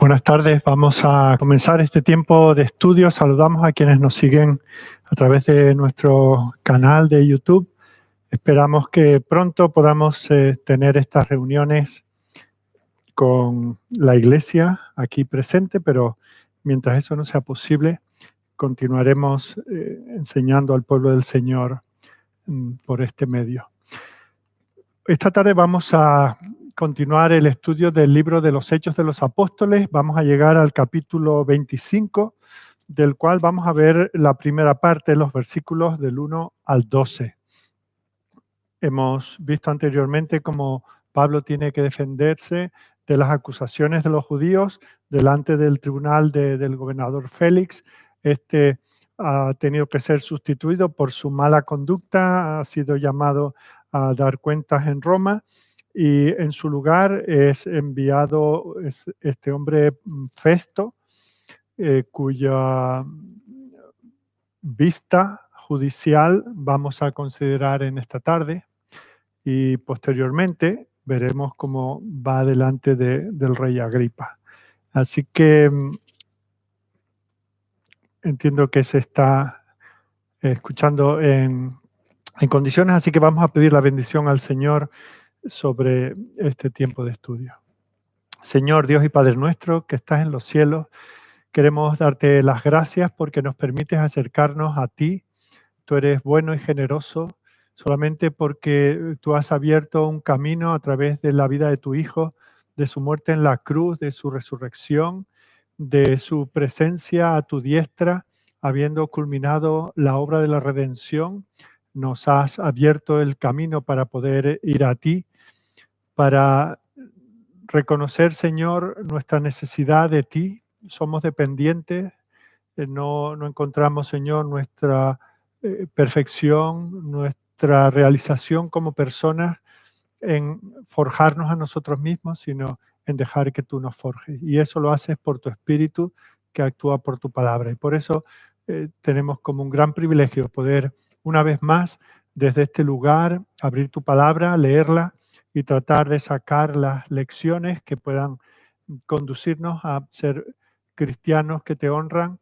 Buenas tardes, vamos a comenzar este tiempo de estudio. Saludamos a quienes nos siguen a través de nuestro canal de YouTube. Esperamos que pronto podamos tener estas reuniones con la iglesia aquí presente, pero mientras eso no sea posible, continuaremos enseñando al pueblo del Señor por este medio. Esta tarde vamos a continuar el estudio del libro de los Hechos de los Apóstoles. Vamos a llegar al capítulo 25, del cual vamos a ver la primera parte, los versículos del 1 al 12. Hemos visto anteriormente cómo Pablo tiene que defenderse de las acusaciones de los judíos delante del tribunal del gobernador Félix. Este ha tenido que ser sustituido por su mala conducta, ha sido llamado a dar cuentas en Roma, y en su lugar es enviado este hombre Festo, cuya vista judicial vamos a considerar en esta tarde, y posteriormente veremos cómo va delante del rey Agripa. Así que entiendo que se está escuchando en condiciones, así que vamos a pedir la bendición al Señor sobre este tiempo de estudio. Señor Dios y Padre nuestro que estás en los cielos, queremos darte las gracias porque nos permites acercarnos a ti. Tú eres bueno y generoso, solamente porque tú has abierto un camino a través de la vida de tu Hijo, de su muerte en la cruz, de su resurrección, de su presencia a tu diestra, habiendo culminado la obra de la redención. Nos has abierto el camino para poder ir a ti, para reconocer, Señor, nuestra necesidad de ti. Somos dependientes, no encontramos, Señor, nuestra perfección, nuestra realización como personas en forjarnos a nosotros mismos, sino en dejar que tú nos forjes. Y eso lo haces por tu Espíritu que actúa por tu palabra. Y por eso tenemos como un gran privilegio poder una vez más desde este lugar abrir tu palabra, leerla y tratar de sacar las lecciones que puedan conducirnos a ser cristianos que te honran,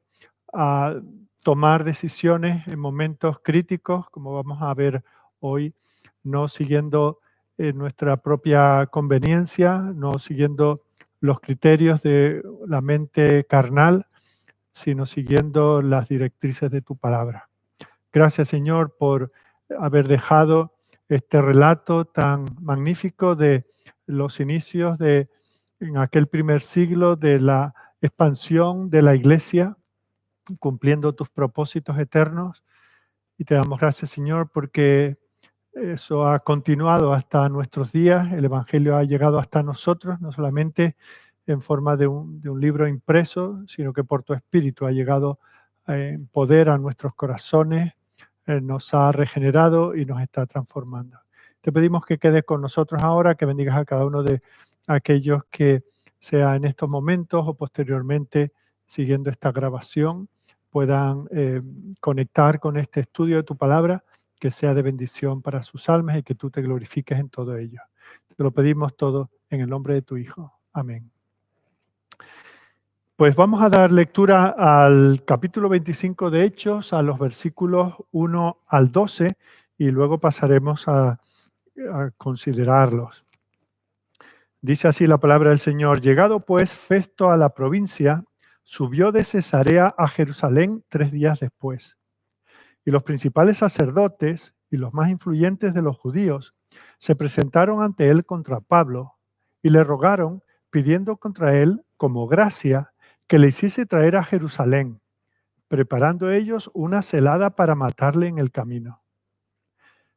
a tomar decisiones en momentos críticos, como vamos a ver hoy, no siguiendo nuestra propia conveniencia, no siguiendo los criterios de la mente carnal, sino siguiendo las directrices de tu palabra. Gracias, Señor, por haber dejado este relato tan magnífico de los inicios en aquel primer siglo de la expansión de la iglesia, cumpliendo tus propósitos eternos. Y te damos gracias, Señor, porque eso ha continuado hasta nuestros días. El Evangelio ha llegado hasta nosotros, no solamente en forma de un libro impreso, sino que por tu Espíritu ha llegado en poder a nuestros corazones, nos ha regenerado y nos está transformando. Te pedimos que quedes con nosotros ahora, que bendigas a cada uno de aquellos que, sea en estos momentos o posteriormente, siguiendo esta grabación, puedan conectar con este estudio de tu palabra, que sea de bendición para sus almas y que tú te glorifiques en todo ello. Te lo pedimos todo en el nombre de tu Hijo. Amén. Pues vamos a dar lectura al capítulo 25 de Hechos, a los versículos 1 al 12, y luego pasaremos a considerarlos. Dice así la palabra del Señor: Llegado pues Festo a la provincia, subió de Cesarea a Jerusalén 3 días después. Y los principales sacerdotes y los más influyentes de los judíos se presentaron ante él contra Pablo y le rogaron, pidiendo contra él como gracia que le hiciese traer a Jerusalén, preparando ellos una celada para matarle en el camino.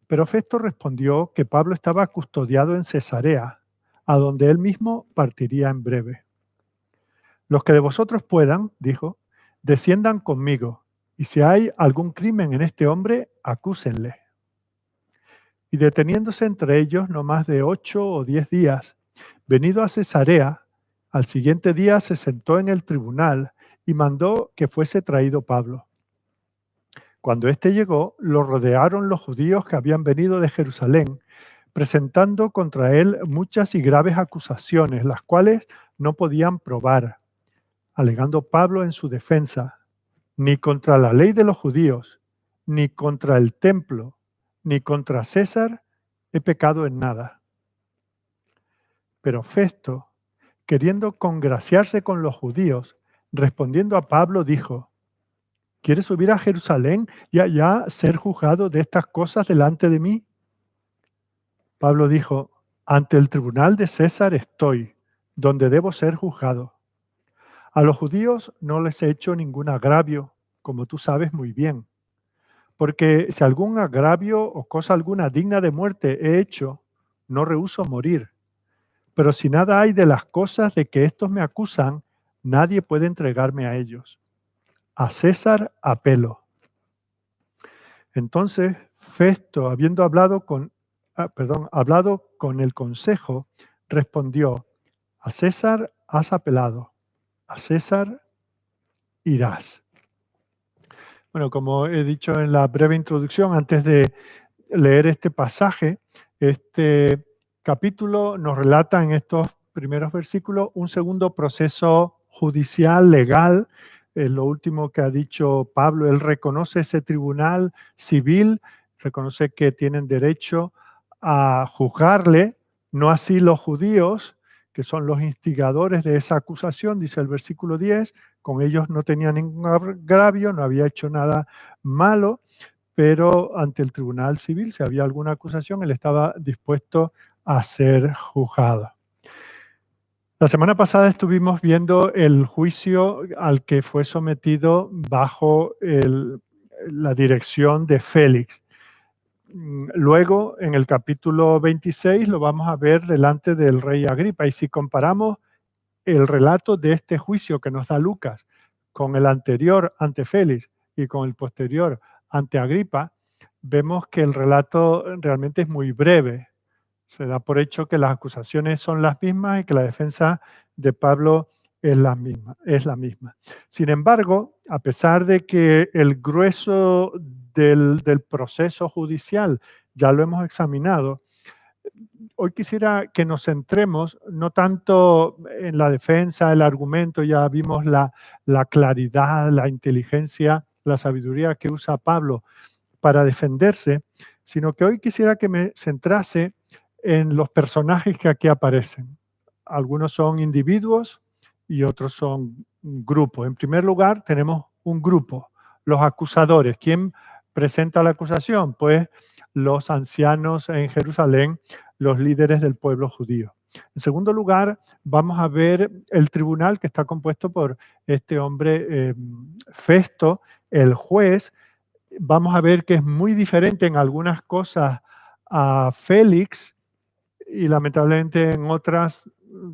Pero Festo respondió que Pablo estaba custodiado en Cesarea, a donde él mismo partiría en breve. Los que de vosotros puedan, dijo, desciendan conmigo, y si hay algún crimen en este hombre, acúsenle. Y deteniéndose entre ellos no más de 8 o 10 días, venido a Cesarea, al siguiente día se sentó en el tribunal y mandó que fuese traído Pablo. Cuando éste llegó, lo rodearon los judíos que habían venido de Jerusalén, presentando contra él muchas y graves acusaciones, las cuales no podían probar, alegando Pablo en su defensa: ni contra la ley de los judíos, ni contra el templo, ni contra César he pecado en nada. Pero Festo, queriendo congraciarse con los judíos, respondiendo a Pablo, dijo: ¿quieres subir a Jerusalén y allá ser juzgado de estas cosas delante de mí? Pablo dijo: ante el tribunal de César estoy, donde debo ser juzgado. A los judíos no les he hecho ningún agravio, como tú sabes muy bien, porque si algún agravio o cosa alguna digna de muerte he hecho, no rehúso morir. Pero si nada hay de las cosas de que estos me acusan, nadie puede entregarme a ellos. A César apelo. Entonces Festo, habiendo hablado con el consejo, respondió: a César has apelado, a César irás. Bueno, como he dicho en la breve introducción, antes de leer este pasaje, este capítulo nos relata en estos primeros versículos un segundo proceso judicial, legal. Lo último que ha dicho Pablo, él reconoce ese tribunal civil, reconoce que tienen derecho a juzgarle, no así los judíos, que son los instigadores de esa acusación, dice el versículo 10, con ellos no tenía ningún agravio, no había hecho nada malo, pero ante el tribunal civil, si había alguna acusación, él estaba dispuesto a ser juzgado. La semana pasada estuvimos viendo el juicio al que fue sometido bajo la dirección de Félix. Luego, en el capítulo 26, lo vamos a ver delante del rey Agripa. Y si comparamos el relato de este juicio que nos da Lucas con el anterior ante Félix y con el posterior ante Agripa, vemos que el relato realmente es muy breve. Se da por hecho que las acusaciones son las mismas y que la defensa de Pablo es la misma. Sin embargo, a pesar de que el grueso del proceso judicial ya lo hemos examinado, hoy quisiera que nos centremos no tanto en la defensa, el argumento, ya vimos la claridad, la inteligencia, la sabiduría que usa Pablo para defenderse, sino que hoy quisiera que me centrase en los personajes que aquí aparecen. Algunos son individuos y otros son grupos. En primer lugar, tenemos un grupo, los acusadores. ¿Quién presenta la acusación? Pues los ancianos en Jerusalén, los líderes del pueblo judío. En segundo lugar, vamos a ver el tribunal que está compuesto por este hombre Festo, el juez. Vamos a ver que es muy diferente en algunas cosas a Félix y lamentablemente en otras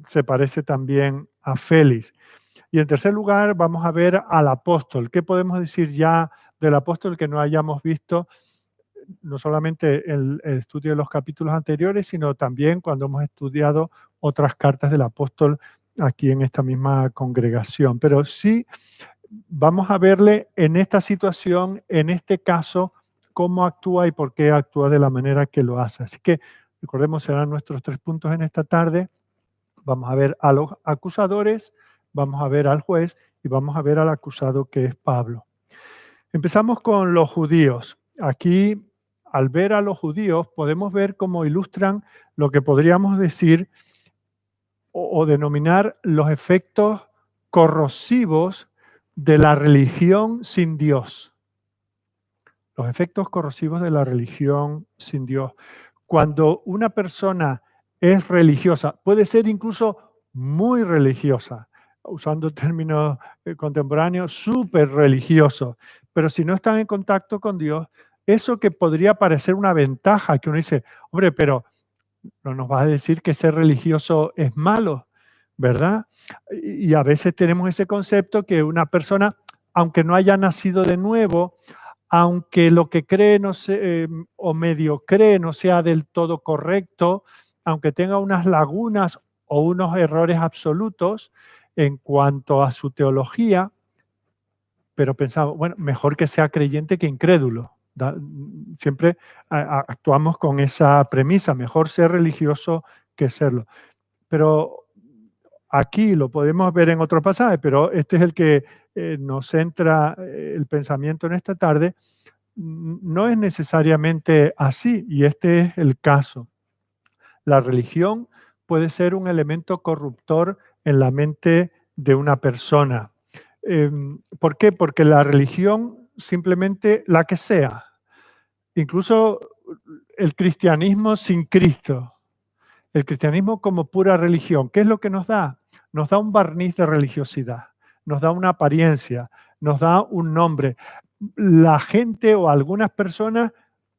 se parece también a Félix. Y en tercer lugar vamos a ver al apóstol. ¿Qué podemos decir ya del apóstol que no hayamos visto? No solamente el estudio de los capítulos anteriores, sino también cuando hemos estudiado otras cartas del apóstol aquí en esta misma congregación. Pero sí vamos a verle en esta situación, en este caso, cómo actúa y por qué actúa de la manera que lo hace. Así que recordemos, serán nuestros 3 puntos en esta tarde. Vamos a ver a los acusadores, vamos a ver al juez y vamos a ver al acusado, que es Pablo. Empezamos con los judíos. Aquí, al ver a los judíos, podemos ver cómo ilustran lo que podríamos decir o denominar los efectos corrosivos de la religión sin Dios. Los efectos corrosivos de la religión sin Dios. Cuando una persona es religiosa, puede ser incluso muy religiosa, usando términos contemporáneos, súper religioso, pero si no están en contacto con Dios, eso que podría parecer una ventaja, que uno dice, hombre, pero no nos vas a decir que ser religioso es malo, ¿verdad? Y a veces tenemos ese concepto que una persona, aunque no haya nacido de nuevo, aunque lo que cree no o medio cree no sea del todo correcto, aunque tenga unas lagunas o unos errores absolutos en cuanto a su teología, pero pensamos, bueno, mejor que sea creyente que incrédulo. Siempre actuamos con esa premisa, mejor ser religioso que serlo. Pero aquí lo podemos ver en otro pasaje, pero este es el que nos centra el pensamiento en esta tarde. No es necesariamente así, y este es el caso. La religión puede ser un elemento corruptor en la mente de una persona. ¿Por qué? Porque la religión, simplemente la que sea, incluso el cristianismo sin Cristo, el cristianismo como pura religión, ¿qué es lo que nos da? Nos da un barniz de religiosidad, nos da una apariencia, nos da un nombre. La gente o algunas personas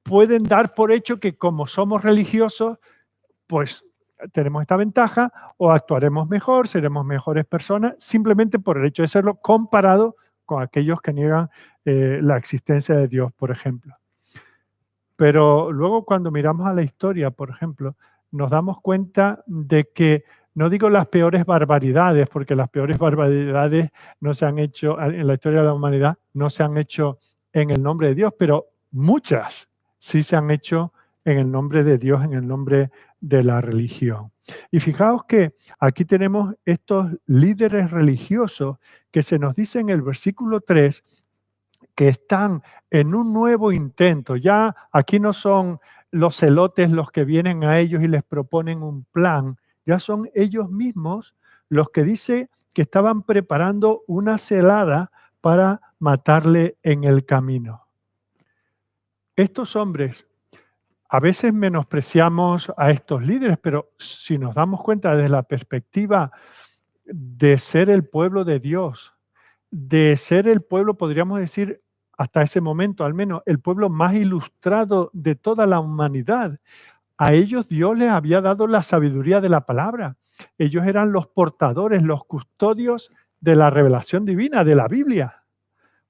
pueden dar por hecho que como somos religiosos, pues tenemos esta ventaja o actuaremos mejor, seremos mejores personas, simplemente por el hecho de serlo comparado con aquellos que niegan la existencia de Dios, por ejemplo. Pero luego cuando miramos a la historia, por ejemplo, nos damos cuenta de que, no digo las peores barbaridades, porque las peores barbaridades no se han hecho en la historia de la humanidad, no se han hecho en el nombre de Dios, pero muchas sí se han hecho en el nombre de Dios, en el nombre de la religión. Y fijaos que aquí tenemos estos líderes religiosos que se nos dice en el versículo 3 que están en un nuevo intento. Ya aquí no son los celotes los que vienen a ellos y les proponen un plan, ya son ellos mismos los que dice que estaban preparando una celada para matarle en el camino. Estos hombres, a veces menospreciamos a estos líderes, pero si nos damos cuenta desde la perspectiva de ser el pueblo de Dios, de ser el pueblo, podríamos decir, hasta ese momento al menos, el pueblo más ilustrado de toda la humanidad. A ellos Dios les había dado la sabiduría de la palabra. Ellos eran los portadores, los custodios de la revelación divina, de la Biblia.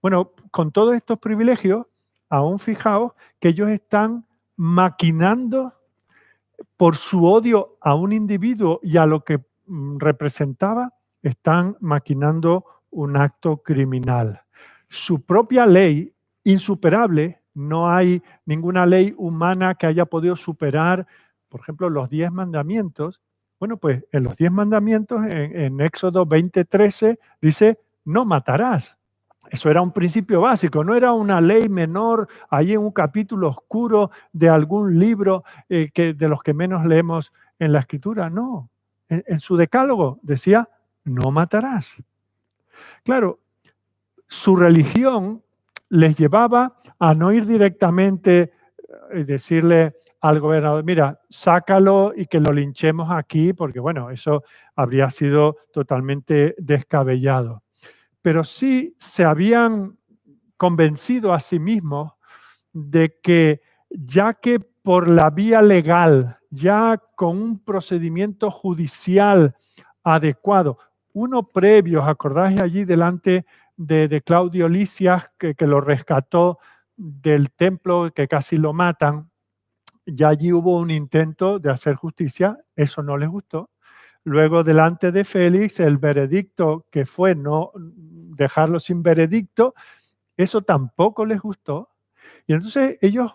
Bueno, con todos estos privilegios, aún fijaos que ellos están maquinando por su odio a un individuo y a lo que representaba, están maquinando un acto criminal. Su propia ley, insuperable, no hay ninguna ley humana que haya podido superar, por ejemplo, los 10 mandamientos. Bueno, pues en los 10 mandamientos, en Éxodo 20:13, dice, no matarás. Eso era un principio básico, no era una ley menor ahí en un capítulo oscuro de algún libro de los que menos leemos en la Escritura. No, en su decálogo decía, no matarás. Claro, su religión les llevaba a no ir directamente y decirle al gobernador, mira, sácalo y que lo linchemos aquí, porque bueno, eso habría sido totalmente descabellado. Pero sí se habían convencido a sí mismos de que ya que por la vía legal, ya con un procedimiento judicial adecuado, uno previo, ¿os acordáis allí delante de Claudio Lisias, que lo rescató del templo, que casi lo matan? Ya allí hubo un intento de hacer justicia, eso no les gustó. Luego, delante de Félix, el veredicto que fue no dejarlo sin veredicto, eso tampoco les gustó. Y entonces ellos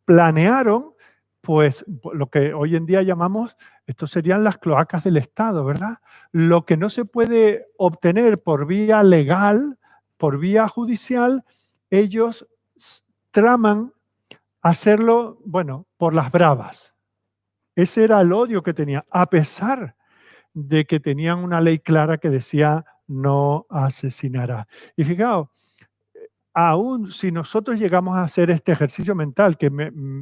planearon, pues, lo que hoy en día llamamos, esto serían las cloacas del Estado, ¿verdad? Lo que no se puede obtener por vía legal, por vía judicial, ellos traman hacerlo, bueno, por las bravas. Ese era el odio que tenía, a pesar de que tenían una ley clara que decía no asesinarás. Y fijaos, aún si nosotros llegamos a hacer este ejercicio mental, que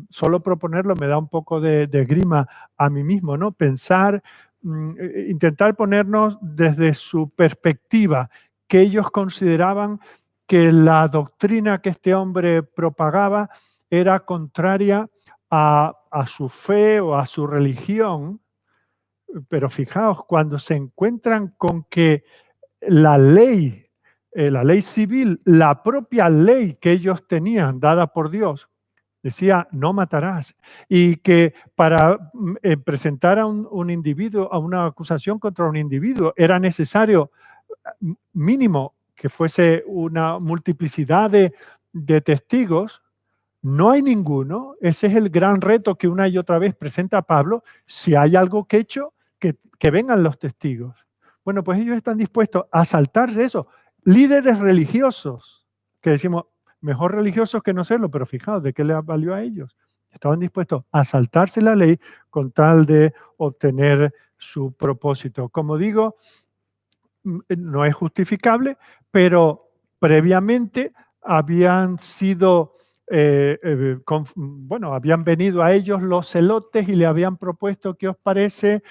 solo proponerlo me da un poco de grima a mí mismo, ¿no? Pensar, intentar ponernos desde su perspectiva, que ellos consideraban que la doctrina que este hombre propagaba era contraria a su fe o a su religión. Pero fijaos, cuando se encuentran con que la ley civil, la propia ley que ellos tenían dada por Dios, decía no matarás, y que para presentar a un individuo, a una acusación contra un individuo, era necesario mínimo que fuese una multiplicidad de testigos. No hay ninguno. Ese es el gran reto que una y otra vez presenta Pablo. Si hay algo que he hecho, que vengan los testigos. Bueno, pues ellos están dispuestos a saltarse eso. Líderes religiosos, que decimos, mejor religiosos que no serlo, pero fijaos, ¿de qué les valió a ellos? Estaban dispuestos a saltarse la ley con tal de obtener su propósito. Como digo, no es justificable, pero previamente habían sido, bueno, habían venido a ellos los celotes y le habían propuesto, ¿qué os parece?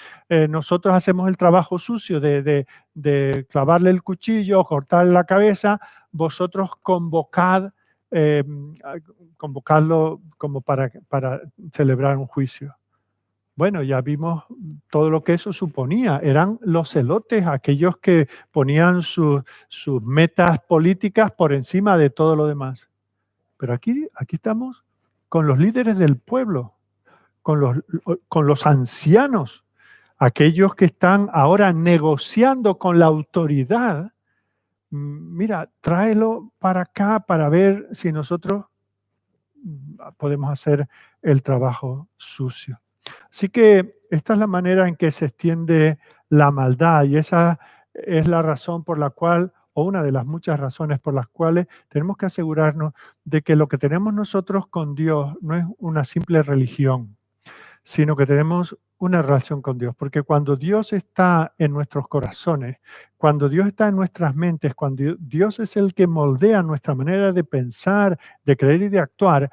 Nosotros hacemos el trabajo sucio de clavarle el cuchillo, cortarle la cabeza, vosotros convocad, eh, convocadlo como para celebrar un juicio. Bueno, ya vimos todo lo que eso suponía. Eran los celotes, aquellos que ponían sus metas políticas por encima de todo lo demás. Pero aquí estamos con los líderes del pueblo, con los ancianos, aquellos que están ahora negociando con la autoridad. Mira, tráelo para acá para ver si nosotros podemos hacer el trabajo sucio. Así que esta es la manera en que se extiende la maldad y esa es la razón por la cual, o una de las muchas razones por las cuales tenemos que asegurarnos de que lo que tenemos nosotros con Dios no es una simple religión, sino que tenemos una relación con Dios. Porque cuando Dios está en nuestros corazones, cuando Dios está en nuestras mentes, cuando Dios es el que moldea nuestra manera de pensar, de creer y de actuar,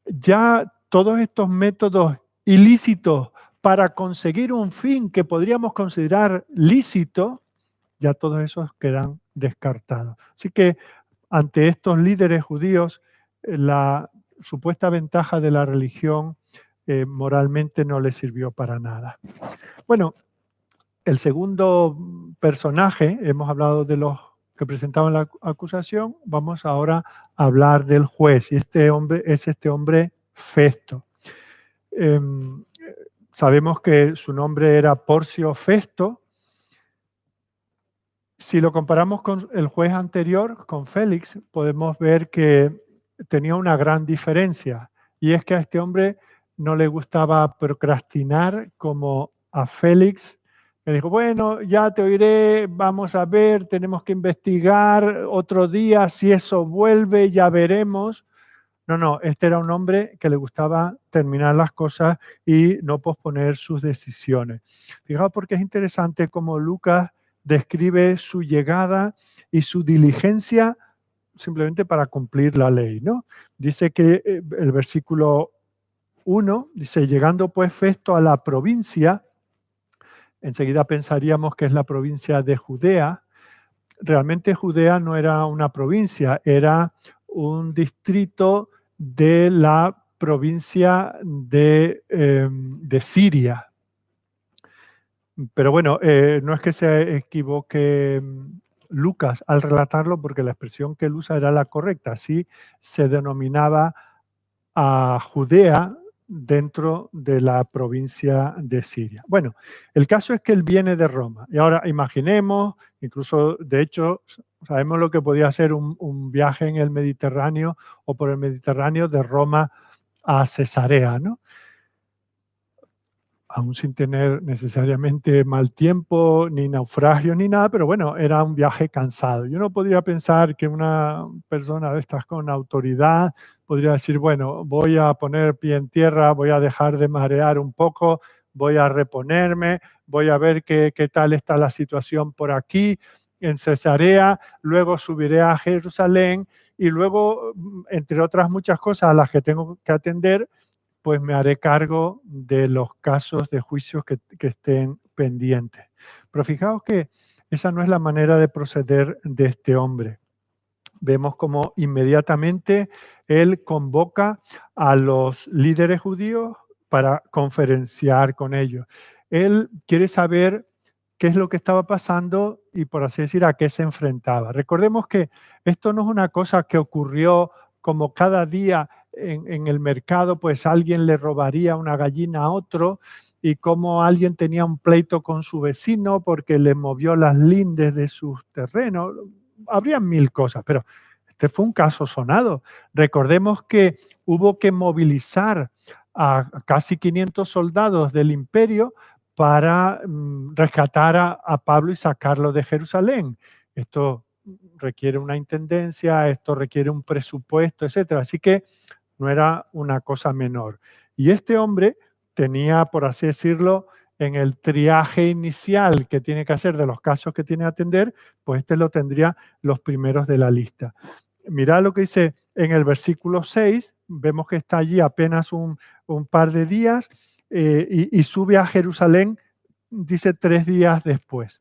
ya todos estos métodos ilícitos para conseguir un fin que podríamos considerar lícito, ya todos esos quedan descartados. Así que ante estos líderes judíos, la supuesta ventaja de la religión moralmente no les sirvió para nada. Bueno, el segundo personaje, hemos hablado de los que presentaban la acusación, vamos ahora a hablar del juez, y este hombre es este hombre Festo. Sabemos que su nombre era Porcio Festo. Si lo comparamos con el juez anterior, con Félix, podemos ver que tenía una gran diferencia, y es que a este hombre no le gustaba procrastinar como a Félix. Me dijo, bueno, ya te oiré, vamos a ver, tenemos que investigar otro día, si eso vuelve, ya veremos. No, este era un hombre que le gustaba terminar las cosas y no posponer sus decisiones. Fijaos porque es interesante cómo Lucas describe su llegada y su diligencia simplemente para cumplir la ley, ¿no? Dice que el versículo 1 dice, llegando pues Festo a la provincia, enseguida pensaríamos que es la provincia de Judea. Realmente Judea no era una provincia, era un distrito de la provincia de Siria. Pero bueno, no es que se equivoque Lucas al relatarlo, porque la expresión que él usa era la correcta. Así se denominaba a Judea dentro de la provincia de Siria. Bueno, el caso es que él viene de Roma. Y ahora imaginemos, incluso de hecho, sabemos lo que podía ser un viaje en el Mediterráneo o por el Mediterráneo de Roma a Cesarea, ¿no? Aún sin tener necesariamente mal tiempo, ni naufragios, ni nada, pero bueno, era un viaje cansado. Yo no podría pensar que una persona de estas con autoridad podría decir, bueno, voy a poner pie en tierra, voy a dejar de marear un poco, voy a reponerme, voy a ver qué tal está la situación por aquí, en Cesarea, luego subiré a Jerusalén y luego, entre otras muchas cosas a las que tengo que atender, pues me haré cargo de los casos de juicios que estén pendientes. Pero fijaos que esa no es la manera de proceder de este hombre. Vemos como inmediatamente él convoca a los líderes judíos para conferenciar con ellos. Él quiere saber qué es lo que estaba pasando y, por así decir, a qué se enfrentaba. Recordemos que esto no es una cosa que ocurrió como cada día en el mercado, pues alguien le robaría una gallina a otro, y como alguien tenía un pleito con su vecino porque le movió las lindes de sus terrenos. Habrían mil cosas, pero este fue un caso sonado. Recordemos que hubo que movilizar a casi 500 soldados del imperio para rescatar a Pablo y sacarlo de Jerusalén. Esto requiere una intendencia, esto requiere un presupuesto, etcétera. Así que no era una cosa menor. Y este hombre tenía, por así decirlo, en el triaje inicial que tiene que hacer de los casos que tiene que atender, pues este lo tendría los primeros de la lista. Mirad lo que dice en el versículo 6, vemos que está allí apenas un par de días y sube a Jerusalén, dice 3 días después.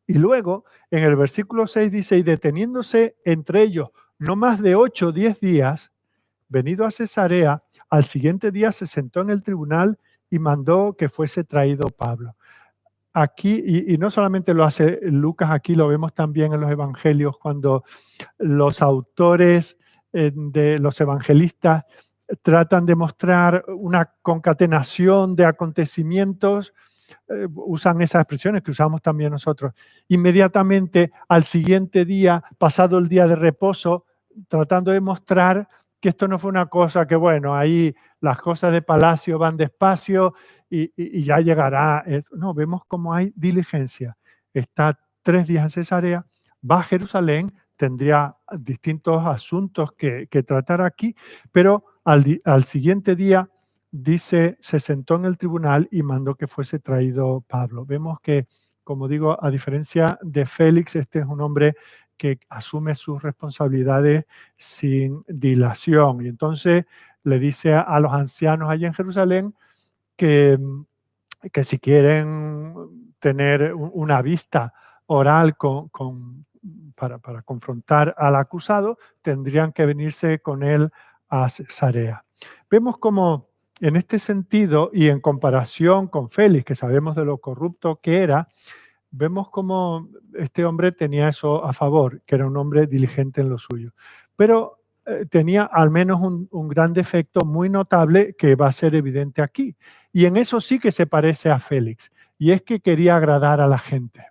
Y luego en el versículo 6 dice, y deteniéndose entre ellos no más de 8 o 10 días, venido a Cesarea, al siguiente día se sentó en el tribunal y mandó que fuese traído Pablo. Aquí, y no solamente lo hace Lucas, aquí lo vemos también en los evangelios, cuando los autores de los evangelistas tratan de mostrar una concatenación de acontecimientos, usan esas expresiones que usamos también nosotros. Inmediatamente al siguiente día, pasado el día de reposo, tratando de mostrar que esto no fue una cosa que, bueno, ahí las cosas de palacio van despacio y ya llegará. No, vemos cómo hay diligencia. Está 3 días en Cesarea, va a Jerusalén, tendría distintos asuntos que tratar aquí, pero al siguiente día dice, se sentó en el tribunal y mandó que fuese traído Pablo. Vemos que, como digo, a diferencia de Félix, este es un hombre que asume sus responsabilidades sin dilación. Y entonces le dice a los ancianos allí en Jerusalén que, que si quieren tener una vista oral para confrontar al acusado, tendrían que venirse con él a Cesarea. Vemos como en este sentido y en comparación con Félix, que sabemos de lo corrupto que era, vemos como este hombre tenía eso a favor, que era un hombre diligente en lo suyo. Pero tenía al menos un gran defecto muy notable que va a ser evidente aquí. Y en eso sí que se parece a Félix. Y es que quería agradar a la gente.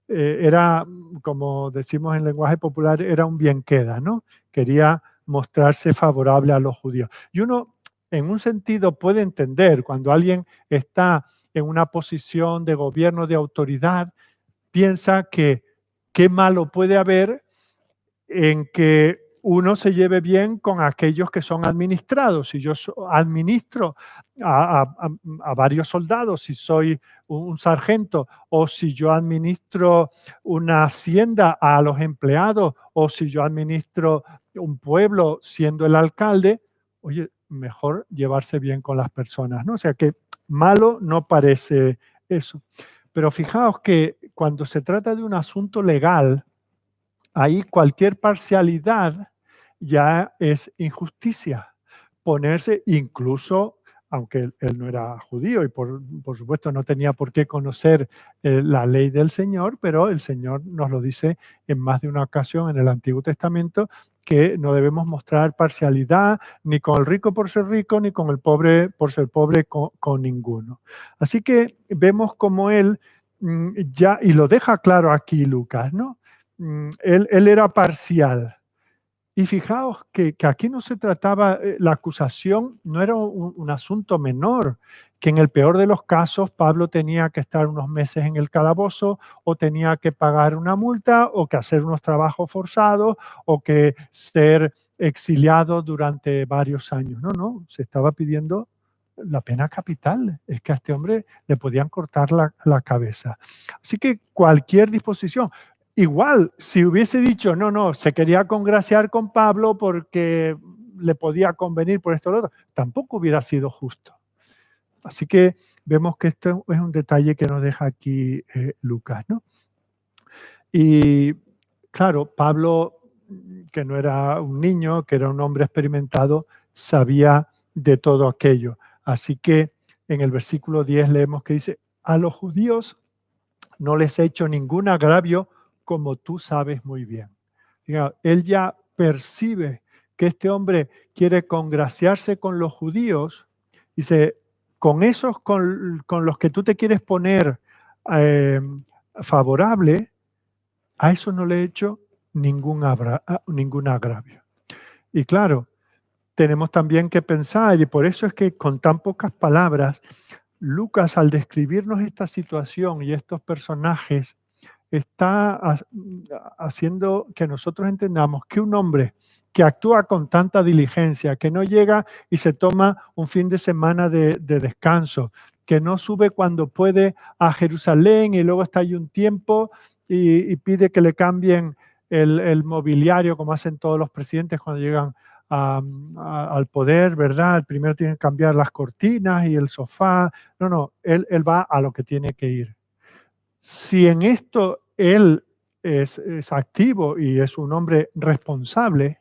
Era, como decimos en lenguaje popular, era un bien queda, ¿no? Quería mostrarse favorable a los judíos. Y uno, en un sentido, puede entender cuando alguien está en una posición de gobierno, de autoridad, piensa que qué malo puede haber en que uno se lleve bien con aquellos que son administrados. Si yo administro a varios soldados, si soy un sargento, o si yo administro una hacienda a los empleados, o si yo administro un pueblo siendo el alcalde, oye, mejor llevarse bien con las personas, ¿no? O sea que malo no parece eso. Pero fijaos que cuando se trata de un asunto legal, ahí cualquier parcialidad ya es injusticia. Ponerse incluso, aunque él no era judío y por supuesto no tenía por qué conocer la ley del Señor, pero el Señor nos lo dice en más de una ocasión en el Antiguo Testamento, que no debemos mostrar parcialidad ni con el rico por ser rico, ni con el pobre por ser pobre, con ninguno. Así que vemos como él ya, y lo deja claro aquí Lucas, ¿no? Él era parcial. Y fijaos que aquí no se trataba, la acusación no era un asunto menor, que en el peor de los casos Pablo tenía que estar unos meses en el calabozo, o tenía que pagar una multa, o que hacer unos trabajos forzados, o que ser exiliado durante varios años. No, no, se estaba pidiendo la pena capital. Es que a este hombre le podían cortar la cabeza. Así que cualquier disposición. Igual, si hubiese dicho, no, no, se quería congraciar con Pablo porque le podía convenir por esto o lo otro, tampoco hubiera sido justo. Así que vemos que esto es un detalle que nos deja aquí Lucas, ¿no? Y claro, Pablo, que no era un niño, que era un hombre experimentado, sabía de todo aquello. Así que en el versículo 10 leemos que dice, a los judíos no les he hecho ningún agravio, como tú sabes muy bien. Fíjate, él ya percibe que este hombre quiere congraciarse con los judíos. Dice, con esos con los que tú te quieres poner eh, favorable, a eso no le he hecho ningún agravio. Y claro, tenemos también que pensar, y por eso es que con tan pocas palabras Lucas, al describirnos esta situación y estos personajes, está haciendo que nosotros entendamos que un hombre que actúa con tanta diligencia, que no llega y se toma un fin de semana de descanso, que no sube cuando puede a Jerusalén y luego está ahí un tiempo y pide que le cambien el mobiliario, como hacen todos los presidentes cuando llegan al poder, ¿verdad? Primero tienen que cambiar las cortinas y el sofá. No, él va a lo que tiene que ir. Si en esto él es activo y es un hombre responsable,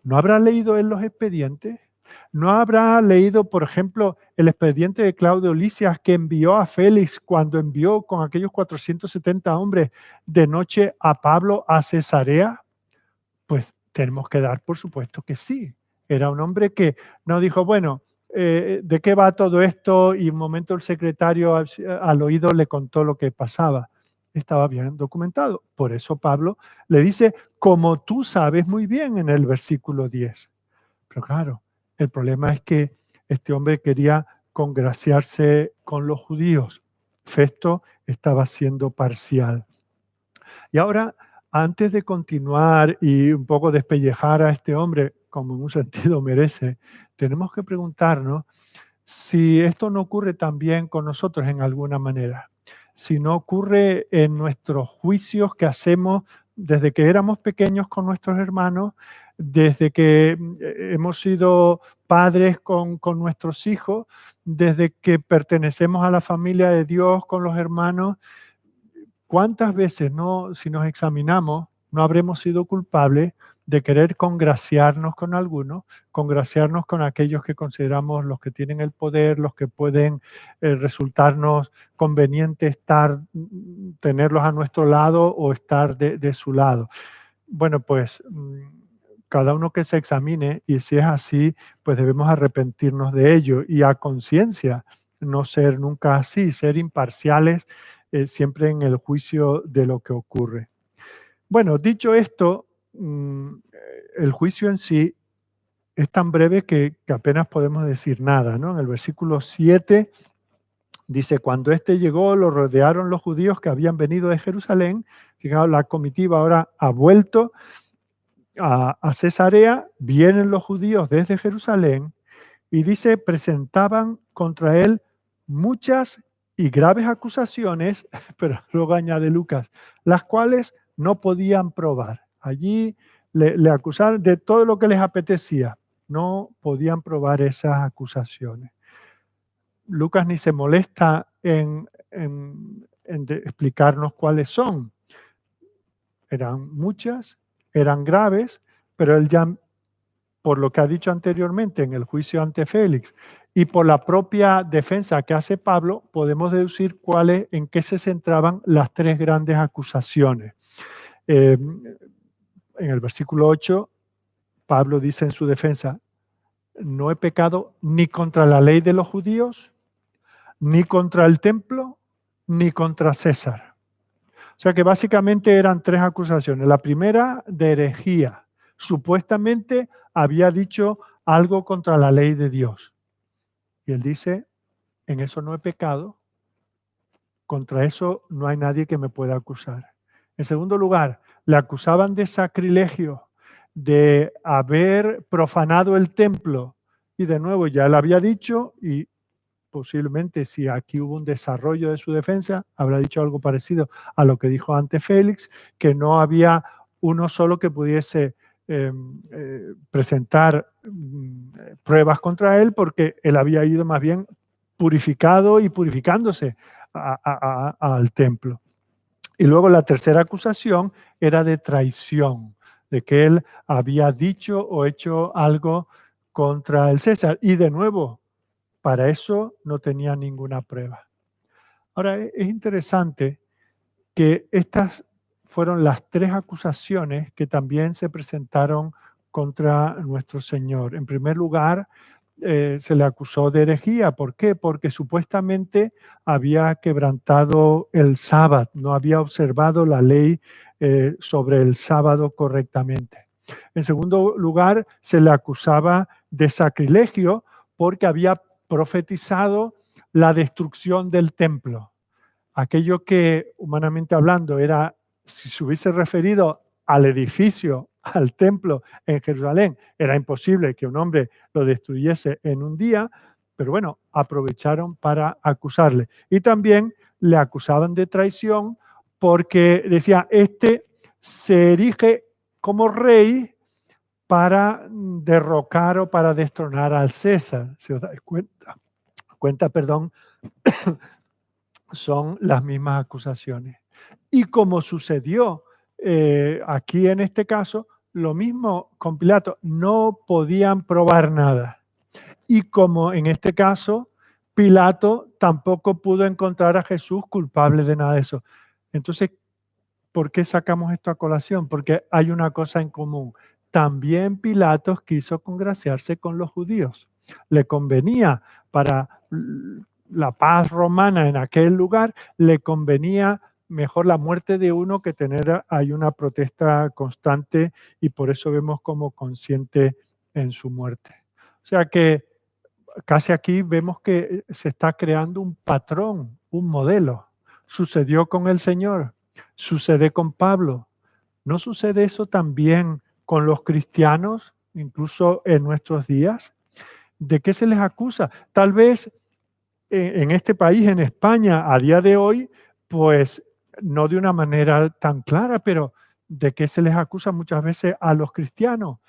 ¿no habrá leído él los expedientes? ¿No habrá leído, por ejemplo, el expediente de Claudio Lisias que envió a Félix cuando envió con aquellos 470 hombres de noche a Pablo a Cesarea? Pues tenemos que dar por supuesto que sí. Era un hombre que no dijo, bueno, ¿de qué va todo esto? Y un momento el secretario al oído le contó lo que pasaba. Estaba bien documentado. Por eso Pablo le dice, como tú sabes muy bien en el versículo 10. Pero claro, el problema es que este hombre quería congraciarse con los judíos. Festo estaba siendo parcial. Y ahora, antes de continuar y un poco despellejar a este hombre, como en un sentido merece, tenemos que preguntarnos si esto no ocurre también con nosotros en alguna manera, si no ocurre en nuestros juicios que hacemos desde que éramos pequeños con nuestros hermanos, desde que hemos sido padres con nuestros hijos, desde que pertenecemos a la familia de Dios con los hermanos. ¿Cuántas veces no, si nos examinamos, no habremos sido culpables de querer congraciarnos con algunos, congraciarnos con aquellos que consideramos los que tienen el poder, los que pueden resultarnos conveniente tenerlos a nuestro lado o estar de su lado? Bueno, pues cada uno que se examine, y si es así, pues debemos arrepentirnos de ello y a conciencia no ser nunca así, ser imparciales siempre en el juicio de lo que ocurre. Bueno, dicho esto, el juicio en sí es tan breve que apenas podemos decir nada, ¿no? En el versículo 7 dice, cuando éste llegó, lo rodearon los judíos que habían venido de Jerusalén. Fijaos, la comitiva ahora ha vuelto a Cesarea, vienen los judíos desde Jerusalén y dice, presentaban contra él muchas y graves acusaciones, pero luego añade Lucas, las cuales no podían probar. Allí le acusaron de todo lo que les apetecía, no podían probar esas acusaciones. Lucas ni se molesta en explicarnos cuáles son. Eran muchas, eran graves, pero él ya, por lo que ha dicho anteriormente en el juicio ante Félix y por la propia defensa que hace Pablo, podemos deducir en qué se centraban las tres grandes acusaciones. En el versículo 8, Pablo dice en su defensa, no he pecado ni contra la ley de los judíos, ni contra el templo, ni contra César. O sea que básicamente eran tres acusaciones. La primera, de herejía. Supuestamente había dicho algo contra la ley de Dios. Y él dice, en eso no he pecado, contra eso no hay nadie que me pueda acusar. En segundo lugar, le acusaban de sacrilegio, de haber profanado el templo. Y de nuevo, ya le había dicho, y posiblemente si aquí hubo un desarrollo de su defensa, habrá dicho algo parecido a lo que dijo ante Félix, que no había uno solo que pudiese presentar pruebas contra él, porque él había ido más bien purificado y purificándose al templo. Y luego la tercera acusación era de traición, de que él había dicho o hecho algo contra el César. Y de nuevo, para eso no tenía ninguna prueba. Ahora, es interesante que estas fueron las tres acusaciones que también se presentaron contra nuestro Señor. En primer lugar, se le acusó de herejía. ¿Por qué? Porque supuestamente había quebrantado el sábado, no había observado la ley sobre el sábado correctamente. En segundo lugar, se le acusaba de sacrilegio porque había profetizado la destrucción del templo. Aquello que, humanamente hablando, era, si se hubiese referido al edificio, al templo en Jerusalén, era imposible que un hombre lo destruyese en un día, pero bueno, aprovecharon para acusarle. Y también le acusaban de traición porque decía, este se erige como rey para derrocar o para destronar al César. Si os dais cuenta, perdón, son las mismas acusaciones. Y como sucedió aquí en este caso, lo mismo con Pilato, no podían probar nada. Y como en este caso, Pilato tampoco pudo encontrar a Jesús culpable de nada de eso. Entonces, ¿por qué sacamos esto a colación? Porque hay una cosa en común. También Pilatos quiso congraciarse con los judíos. Le convenía para la paz romana en aquel lugar, le convenía mejor la muerte de uno que tener ahí una protesta constante, y por eso vemos como consciente en su muerte. O sea que casi aquí vemos que se está creando un patrón, un modelo. Sucedió con el Señor, sucede con Pablo. ¿No sucede eso también con los cristianos, incluso en nuestros días? ¿De qué se les acusa? Tal vez en este país, en España, a día de hoy, pues no de una manera tan clara, pero ¿de qué se les acusa muchas veces a los cristianos?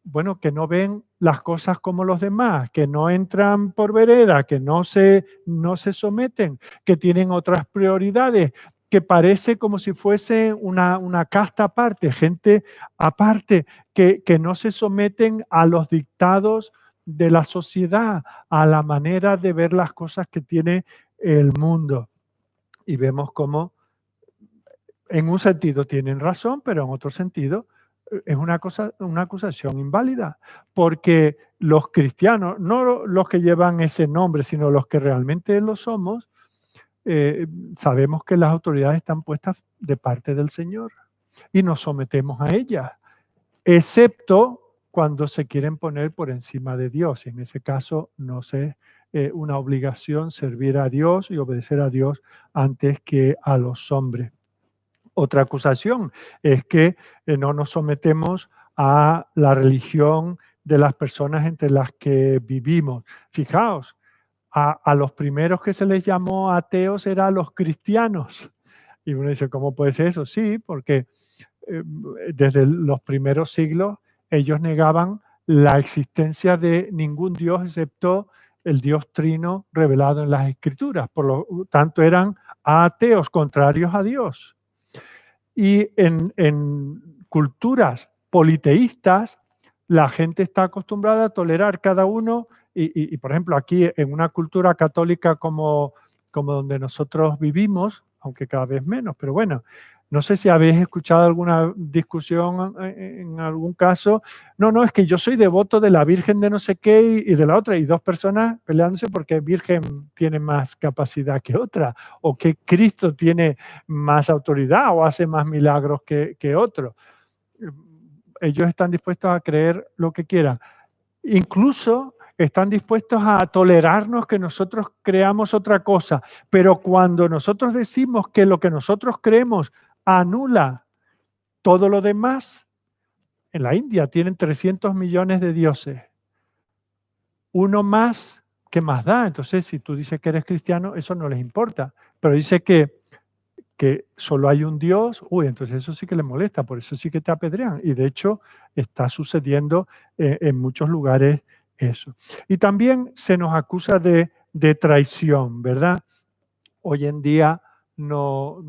Bueno, que no ven las cosas como los demás, que no entran por vereda, que no se someten, que tienen otras prioridades, que parece como si fuese una casta aparte, gente aparte, que no se someten a los dictados de la sociedad, a la manera de ver las cosas que tiene el mundo. Y vemos cómo en un sentido tienen razón, pero en otro sentido es una acusación inválida, porque los cristianos, no los que llevan ese nombre, sino los que realmente lo somos, sabemos que las autoridades están puestas de parte del Señor y nos sometemos a ellas, excepto cuando se quieren poner por encima de Dios. En ese caso, no es una obligación servir a Dios y obedecer a Dios antes que a los hombres. Otra acusación es que no nos sometemos a la religión de las personas entre las que vivimos. Fijaos, a los primeros que se les llamó ateos eran los cristianos. Y uno dice, ¿cómo puede ser eso? Sí, porque desde los primeros siglos ellos negaban la existencia de ningún Dios excepto el Dios trino revelado en las Escrituras. Por lo tanto, eran ateos, contrarios a Dios. Y en culturas politeístas, la gente está acostumbrada a tolerar cada uno, y, por ejemplo, aquí en una cultura católica como donde nosotros vivimos, aunque cada vez menos, pero bueno, no sé si habéis escuchado alguna discusión en algún caso. No, es que yo soy devoto de la Virgen de no sé qué y de la otra, y dos personas peleándose porque Virgen tiene más capacidad que otra, o que Cristo tiene más autoridad o hace más milagros que otro. Ellos están dispuestos a creer lo que quieran. Incluso están dispuestos a tolerarnos que nosotros creamos otra cosa. Pero cuando nosotros decimos que lo que nosotros creemos anula todo lo demás, en la India tienen 300 millones de dioses. Uno más, ¿qué más da? Entonces, si tú dices que eres cristiano, eso no les importa. Pero dice que solo hay un Dios, entonces eso sí que les molesta, por eso sí que te apedrean. Y de hecho está sucediendo en muchos lugares eso. Y también se nos acusa de traición, ¿verdad? Hoy en día no,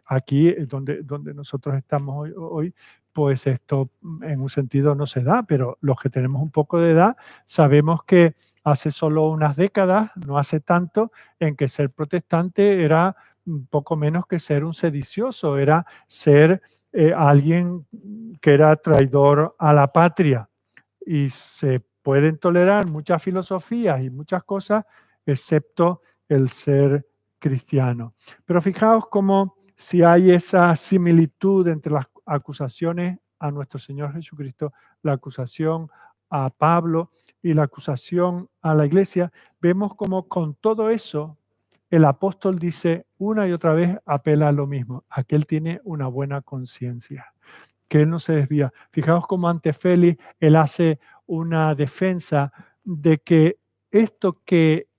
aquí donde nosotros estamos hoy, pues esto en un sentido no se da, pero los que tenemos un poco de edad sabemos que hace solo unas décadas, no hace tanto, en que ser protestante era un poco menos que ser un sedicioso, era ser alguien que era traidor a la patria. Y se pueden tolerar muchas filosofías y muchas cosas, excepto el ser cristiano. Pero fijaos cómo si hay esa similitud entre las acusaciones a nuestro Señor Jesucristo, la acusación a Pablo y la acusación a la iglesia, vemos como con todo eso el apóstol dice una y otra vez, apela a lo mismo, a que él tiene una buena conciencia, que él no se desvía. Fijaos cómo ante Félix él hace una defensa de que esto que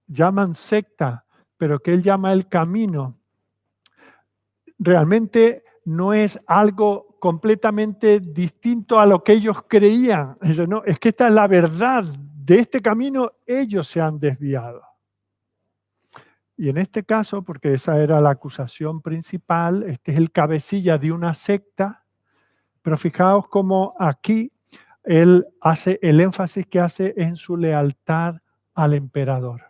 llaman secta, pero que él llama el camino, realmente no es algo completamente distinto a lo que ellos creían. Dice, no, es que esta es la verdad. De este camino ellos se han desviado. Y en este caso, porque esa era la acusación principal, este es el cabecilla de una secta, pero fijaos cómo aquí él hace el énfasis que hace en su lealtad al emperador.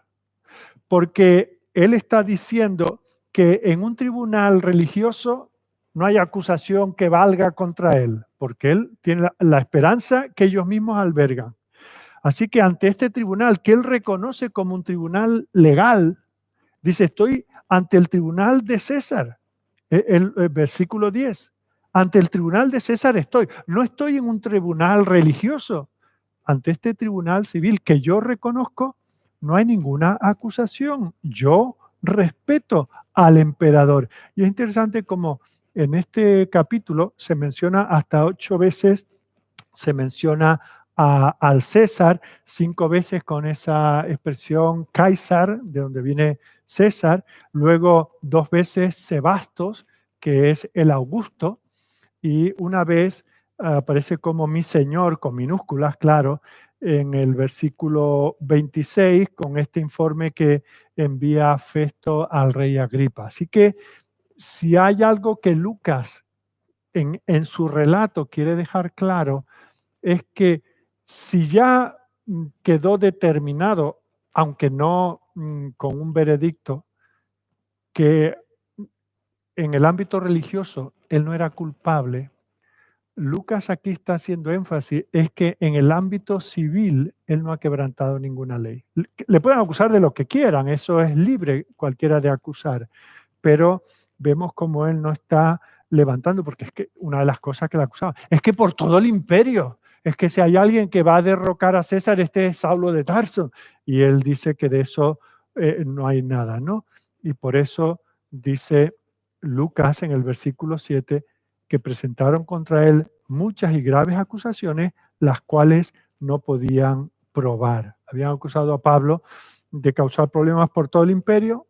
Porque él está diciendo que en un tribunal religioso no hay acusación que valga contra él, porque él tiene la esperanza que ellos mismos albergan. Así que ante este tribunal, que él reconoce como un tribunal legal, dice, estoy ante el tribunal de César, el versículo 10. Ante el tribunal de César estoy. No estoy en un tribunal religioso. Ante este tribunal civil que yo reconozco, no hay ninguna acusación. Yo respeto al emperador. Y es interesante como en este capítulo se menciona hasta 8 veces, se menciona al César, 5 veces con esa expresión Caesar, de donde viene César, luego 2 veces Sebastos, que es el Augusto, y una vez aparece como mi Señor, con minúsculas, claro, en el versículo 26, con este informe que envía Festo al rey Agripa. Así que si hay algo que Lucas en su relato quiere dejar claro, es que si ya quedó determinado, aunque no con un veredicto, que en el ámbito religioso él no era culpable, Lucas aquí está haciendo énfasis, es que en el ámbito civil él no ha quebrantado ninguna ley. Le pueden acusar de lo que quieran, eso es libre cualquiera de acusar, pero vemos como él no está levantando, porque es que una de las cosas que le acusaban, es que por todo el imperio, es que si hay alguien que va a derrocar a César, este es Saulo de Tarso, y él dice que de eso no hay nada, ¿no? Y por eso dice Lucas en el versículo 7, que presentaron contra él muchas y graves acusaciones, las cuales no podían probar. Habían acusado a Pablo de causar problemas por todo el imperio,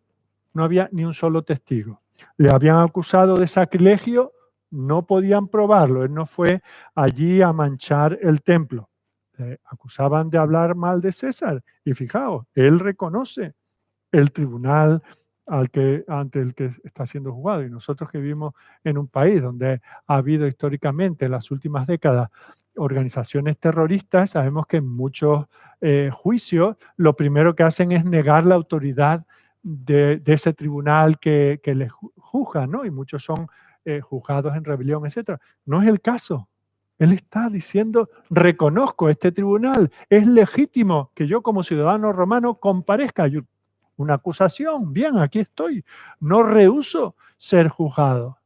no había ni un solo testigo. Le habían acusado de sacrilegio, no podían probarlo, él no fue allí a manchar el templo. Le acusaban de hablar mal de César y fijaos, él reconoce el tribunal ante el que está siendo juzgado. Y nosotros que vivimos en un país donde ha habido históricamente en las últimas décadas organizaciones terroristas, sabemos que en muchos juicios lo primero que hacen es negar la autoridad de ese tribunal que les juzga, ¿no? Y muchos son juzgados en rebelión, etc. No es el caso. Él está diciendo, reconozco este tribunal, es legítimo que yo como ciudadano romano comparezca. Una acusación, bien, aquí estoy. No rehúso ser juzgado,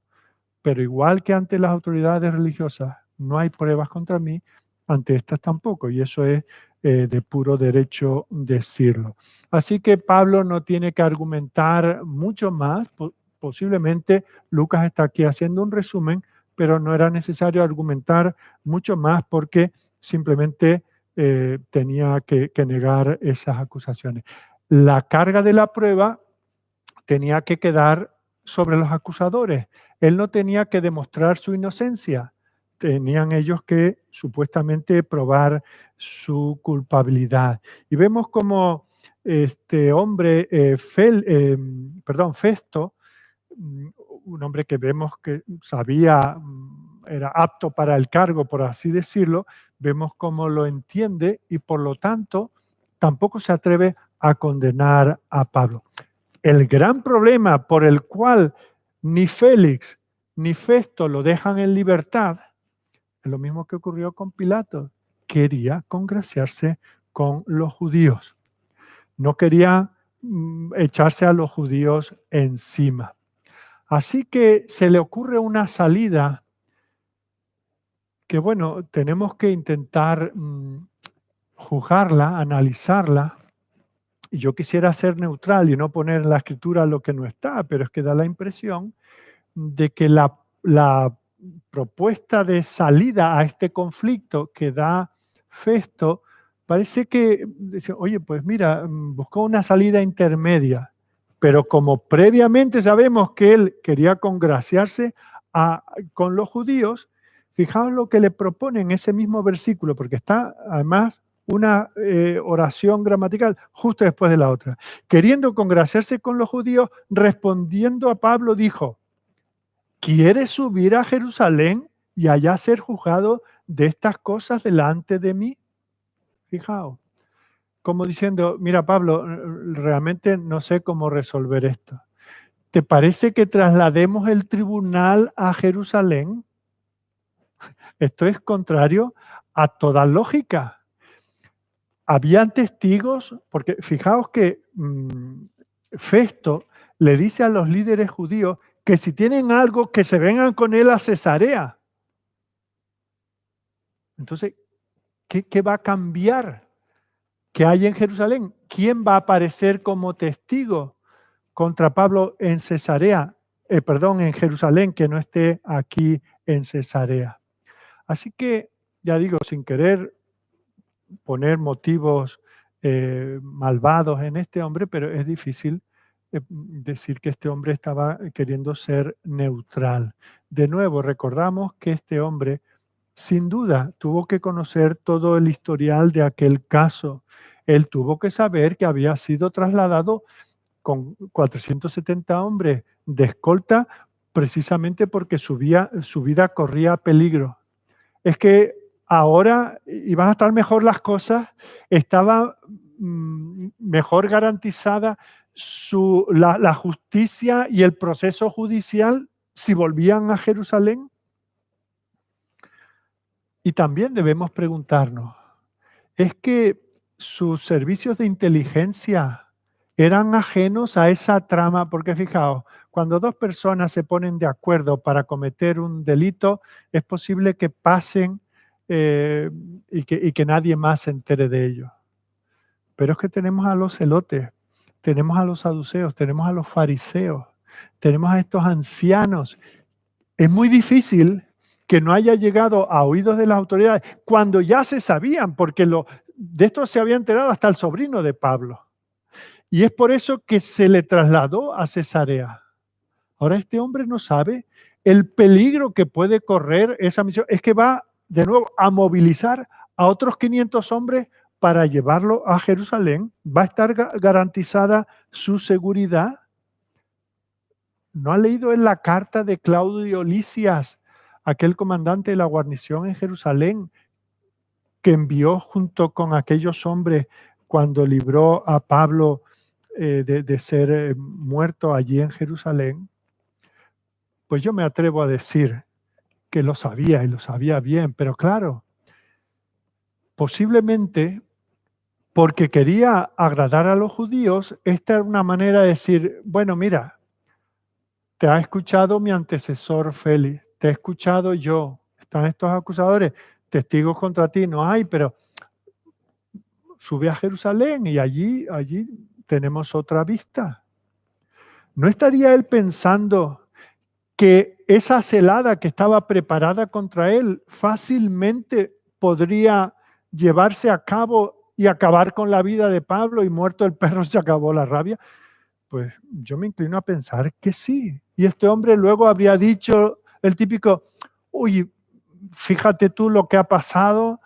pero igual que ante las autoridades religiosas no hay pruebas contra mí, ante estas tampoco, y eso es de puro derecho decirlo. Así que Pablo no tiene que argumentar mucho más, posiblemente Lucas está aquí haciendo un resumen, pero no era necesario argumentar mucho más porque simplemente tenía que negar esas acusaciones. La carga de la prueba tenía que quedar sobre los acusadores. Él no tenía que demostrar su inocencia. Tenían ellos que supuestamente probar su culpabilidad. Y vemos como este hombre, Festo, un hombre que vemos que sabía, era apto para el cargo, por así decirlo, vemos cómo lo entiende y por lo tanto tampoco se atreve a condenar a Pablo. El gran problema por el cual ni Félix ni Festo lo dejan en libertad es lo mismo que ocurrió con Pilato. Quería congraciarse con los judíos. No quería echarse a los judíos encima. Así que se le ocurre una salida que, bueno, tenemos que intentar juzgarla, analizarla, y yo quisiera ser neutral y no poner en la escritura lo que no está, pero es que da la impresión de que la propuesta de salida a este conflicto que da Festo parece que dice, oye, pues mira, buscó una salida intermedia, pero como previamente sabemos que él quería congraciarse con los judíos, fijaos lo que le propone en ese mismo versículo, porque está además una oración gramatical justo después de la otra. Queriendo congraciarse con los judíos, respondiendo a Pablo, dijo, ¿quieres subir a Jerusalén y allá ser juzgado de estas cosas delante de mí? Fijaos, como diciendo, mira Pablo, realmente no sé cómo resolver esto. ¿Te parece que traslademos el tribunal a Jerusalén? Esto es contrario a toda lógica. Habían testigos, porque fijaos que Festo le dice a los líderes judíos que si tienen algo, que se vengan con él a Cesarea. Entonces, ¿qué va a cambiar? ¿Qué hay en Jerusalén? ¿Quién va a aparecer como testigo contra Pablo en Cesarea? En Jerusalén, que no esté aquí en Cesarea. Así que, ya digo, sin querer poner motivos malvados en este hombre, pero es difícil decir que este hombre estaba queriendo ser neutral. De nuevo, recordamos que este hombre sin duda, tuvo que conocer todo el historial de aquel caso. Él tuvo que saber que había sido trasladado con 470 hombres de escolta precisamente porque su vida corría peligro. Es que ahora iban a estar mejor las cosas, estaba mejor garantizada la justicia y el proceso judicial si volvían a Jerusalén. Y también debemos preguntarnos, ¿es que sus servicios de inteligencia eran ajenos a esa trama? Porque fijaos, cuando dos personas se ponen de acuerdo para cometer un delito, es posible que pasen y que nadie más se entere de ello. Pero es que tenemos a los celotes, tenemos a los saduceos, tenemos a los fariseos, tenemos a estos ancianos. Es muy difícil que no haya llegado a oídos de las autoridades cuando ya se sabían, porque de esto se había enterado hasta el sobrino de Pablo. Y es por eso que se le trasladó a Cesarea. Ahora este hombre no sabe el peligro que puede correr esa misión. Es que va de nuevo a movilizar a otros 500 hombres para llevarlo a Jerusalén. Va a estar garantizada su seguridad. ¿No ha leído en la carta de Claudio Lisias, aquel comandante de la guarnición en Jerusalén, que envió junto con aquellos hombres cuando libró a Pablo de ser muerto allí en Jerusalén? Pues yo me atrevo a decir que lo sabía y lo sabía bien, pero claro, posiblemente porque quería agradar a los judíos, esta era una manera de decir, bueno, mira, te ha escuchado mi antecesor Félix, te he escuchado yo, están estos acusadores, testigos contra ti no hay, pero sube a Jerusalén y allí tenemos otra vista. ¿No estaría él pensando que esa celada que estaba preparada contra él fácilmente podría llevarse a cabo y acabar con la vida de Pablo y muerto el perro se acabó la rabia? Pues yo me inclino a pensar que sí. Y este hombre luego habría dicho el típico, uy, fíjate tú lo que ha pasado,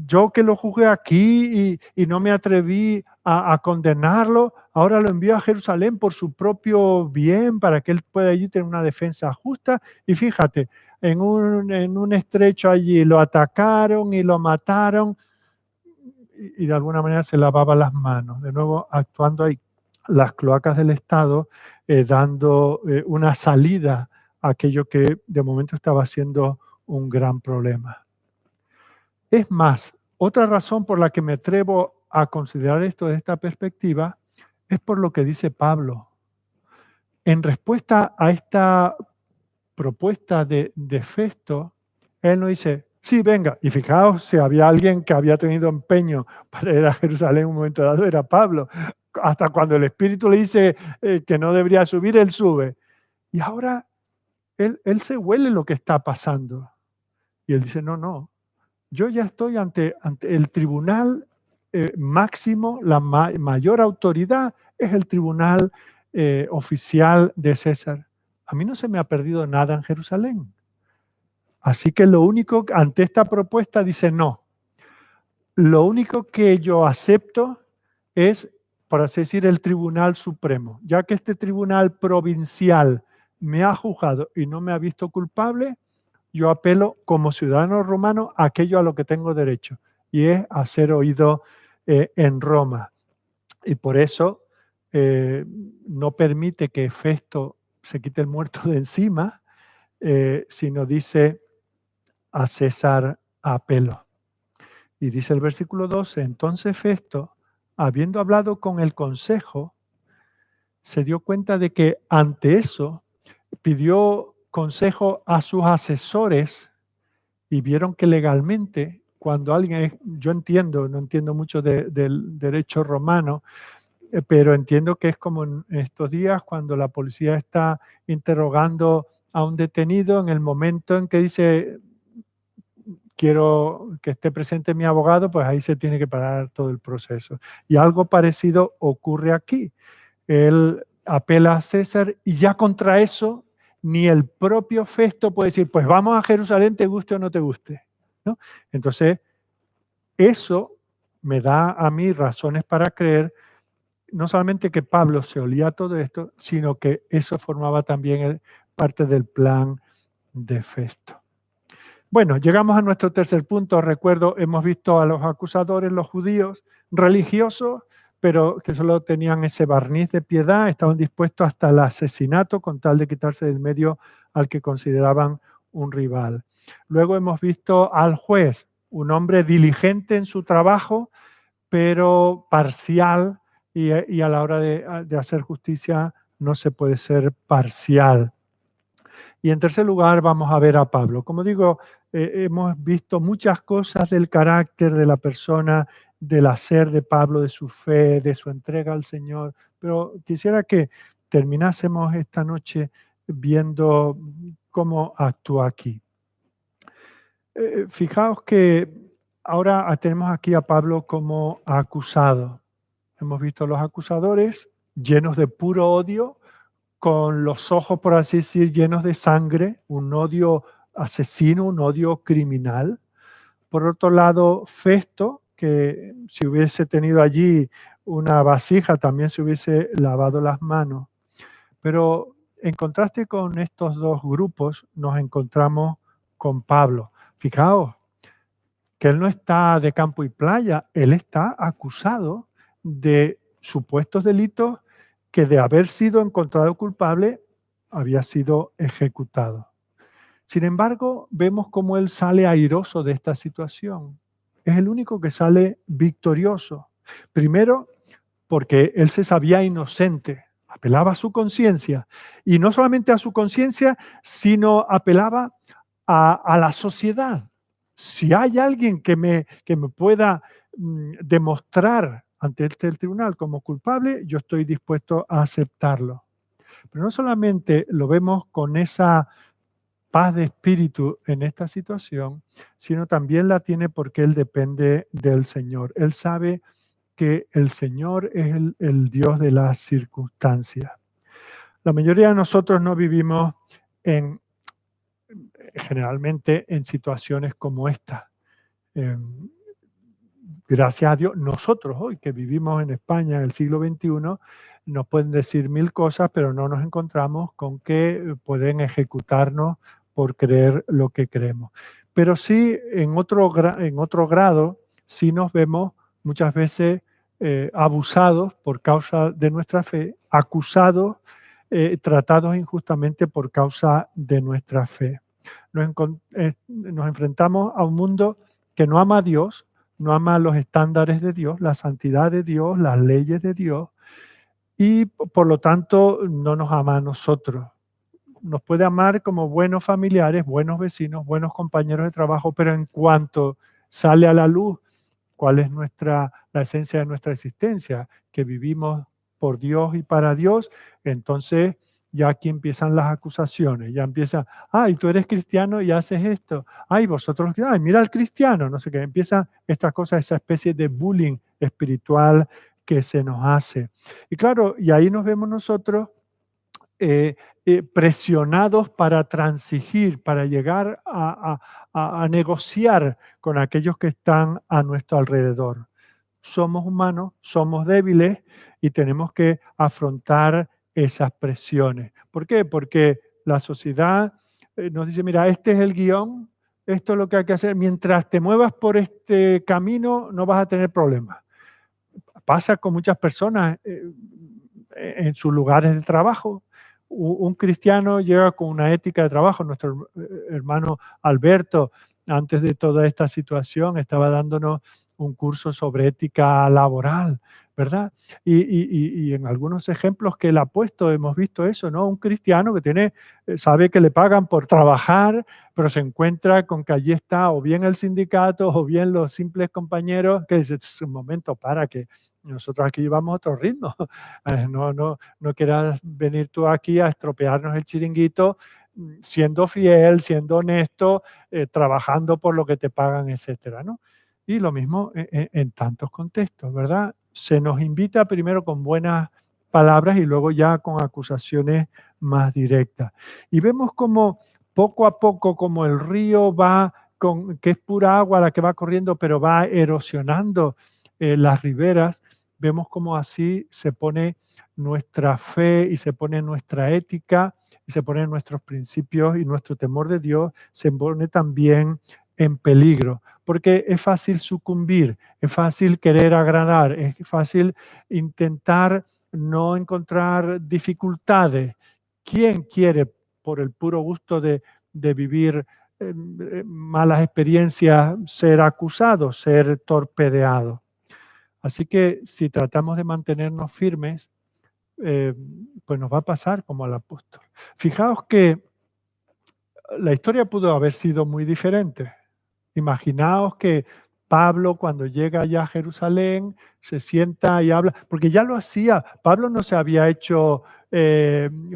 yo que lo juzgué aquí y no me atreví a condenarlo, ahora lo envío a Jerusalén por su propio bien, para que él pueda allí tener una defensa justa. Y fíjate, en un estrecho allí lo atacaron y lo mataron y de alguna manera se lavaba las manos, de nuevo actuando ahí las cloacas del Estado, dando una salida a aquello que de momento estaba siendo un gran problema. Es más, otra razón por la que me atrevo a considerar esto desde esta perspectiva es por lo que dice Pablo. En respuesta a esta propuesta de Festo, él no dice, Sí, venga. Y fijaos, si había alguien que había tenido empeño para ir a Jerusalén en un momento dado, era Pablo. Hasta cuando el Espíritu le dice que no debería subir, él sube. Y ahora él se huele lo que está pasando. Y él dice, no, no, yo ya estoy ante el tribunal máximo, la mayor autoridad es el tribunal oficial de César. A mí no se me ha perdido nada en Jerusalén. Así que lo único, ante esta propuesta dice no. Lo único que yo acepto es, por así decir, el Tribunal Supremo. Ya que este tribunal provincial me ha juzgado y no me ha visto culpable, yo apelo como ciudadano romano a aquello a lo que tengo derecho, y es a ser oído en Roma. Y por eso no permite que Festo se quite el muerto de encima, sino dice a César apelo. Y dice el versículo 12, entonces Festo, habiendo hablado con el consejo, se dio cuenta de que ante eso pidió consejo a sus asesores y vieron que legalmente, cuando alguien es, yo entiendo, no entiendo mucho del derecho romano, pero entiendo que es como en estos días cuando la policía está interrogando a un detenido en el momento en que dice quiero que esté presente mi abogado, pues ahí se tiene que parar todo el proceso. Y algo parecido ocurre aquí. Él apela a César y ya contra eso ni el propio Festo puede decir, pues vamos a Jerusalén, te guste o no te guste, ¿no? Entonces, eso me da a mí razones para creer no solamente que Pablo se olía todo esto, sino que eso formaba también parte del plan de Festo. Bueno, llegamos a nuestro tercer punto. Recuerdo, hemos visto a los acusadores, los judíos religiosos, pero que solo tenían ese barniz de piedad, estaban dispuestos hasta el asesinato con tal de quitarse del medio al que consideraban un rival. Luego hemos visto al juez, un hombre diligente en su trabajo, pero parcial, y a la hora de hacer justicia no se puede ser parcial. Y en tercer lugar vamos a ver a Pablo. Como digo, hemos visto muchas cosas del carácter de la persona, del hacer de Pablo, de su fe, de su entrega al Señor, pero quisiera que terminásemos esta noche viendo cómo actúa aquí. Fijaos que ahora tenemos aquí a Pablo como acusado. Hemos visto a los acusadores llenos de puro odio, con los ojos, por así decir, llenos de sangre, un odio asesino, un odio criminal. Por otro lado, Festo, que si hubiese tenido allí una vasija, también se hubiese lavado las manos. Pero en contraste con estos dos grupos, nos encontramos con Pablo. Fijaos que él no está de campo y playa, él está acusado de supuestos delitos que de haber sido encontrado culpable había sido ejecutado. Sin embargo, vemos cómo él sale airoso de esta situación. Es el único que sale victorioso. Primero, porque él se sabía inocente, apelaba a su conciencia. Y no solamente a su conciencia, sino apelaba a la sociedad. Si hay alguien que me pueda demostrar ante el tribunal como culpable, yo estoy dispuesto a aceptarlo. Pero no solamente lo vemos con esa paz de espíritu en esta situación, sino también la tiene porque él depende del Señor. Él sabe que el Señor es el Dios de las circunstancias. La mayoría de nosotros no vivimos generalmente en situaciones como esta. Gracias a Dios, nosotros hoy que vivimos en España en el siglo XXI, nos pueden decir mil cosas, pero no nos encontramos con que pueden ejecutarnos por creer lo que creemos. Pero sí, en otro grado, sí nos vemos muchas veces abusados por causa de nuestra fe, acusados, tratados injustamente por causa de nuestra fe. Nos enfrentamos a un mundo que no ama a Dios, no ama los estándares de Dios, la santidad de Dios, las leyes de Dios, y por lo tanto no nos ama a nosotros. nos puede amar como buenos familiares, buenos vecinos, buenos compañeros de trabajo, pero en cuanto sale a la luz cuál es la esencia de nuestra existencia, que vivimos por Dios y para Dios, entonces ya aquí empiezan las acusaciones, ya empieza, ay, tú eres cristiano y haces esto, ay, vosotros, ay, mira al cristiano, no sé qué, empiezan estas cosas, esa especie de bullying espiritual que se nos hace. Y claro, y ahí nos vemos nosotros eh, presionados para transigir, para llegar a negociar con aquellos que están a nuestro alrededor. Somos humanos, somos débiles y tenemos que afrontar esas presiones. ¿Por qué? Porque la sociedad nos dice, mira, este es el guión, esto es lo que hay que hacer, mientras te muevas por este camino no vas a tener problemas. Pasa con muchas personas en sus lugares de trabajo. Un cristiano llega con una ética de trabajo. Nuestro hermano Alberto, antes de toda esta situación, estaba dándonos un curso sobre ética laboral, ¿verdad? Y en algunos ejemplos que él ha puesto hemos visto eso, ¿no? Un cristiano que sabe que le pagan por trabajar, pero se encuentra con que allí está o bien el sindicato o bien los simples compañeros que dicen, un momento, para que nosotros aquí llevamos otro ritmo. No quieras venir tú aquí a estropearnos el chiringuito siendo fiel, siendo honesto, trabajando por lo que te pagan, etcétera, ¿no? Y lo mismo en tantos contextos, ¿verdad? Se nos invita primero con buenas palabras y luego ya con acusaciones más directas. Y vemos como poco a poco, como el río que es pura agua la que va corriendo, pero va erosionando las riberas, vemos como así se pone nuestra fe y se pone nuestra ética y se ponen nuestros principios y nuestro temor de Dios se pone también en peligro, porque es fácil sucumbir, es fácil querer agradar, es fácil intentar no encontrar dificultades. ¿Quién quiere, por el puro gusto de vivir malas experiencias, ser acusado, ser torpedeado? Así que si tratamos de mantenernos firmes, eh, pues nos va a pasar como al apóstol. Fijaos que la historia pudo haber sido muy diferente. Imaginaos que Pablo cuando llega allá a Jerusalén se sienta y habla, porque ya lo hacía. Pablo no se había hecho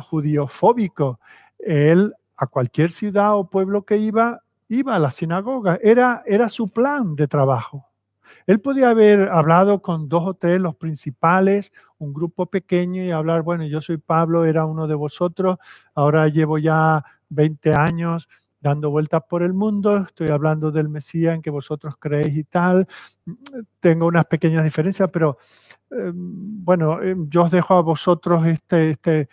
judiofóbico. Él a cualquier ciudad o pueblo que iba a la sinagoga. Era su plan de trabajo. Él podía haber hablado con 2 o 3, los principales, un grupo pequeño y hablar, bueno, yo soy Pablo, era uno de vosotros, ahora llevo ya 20 años dando vueltas por el mundo, estoy hablando del Mesías en que vosotros creéis y tal, tengo unas pequeñas diferencias, pero bueno, yo os dejo a vosotros este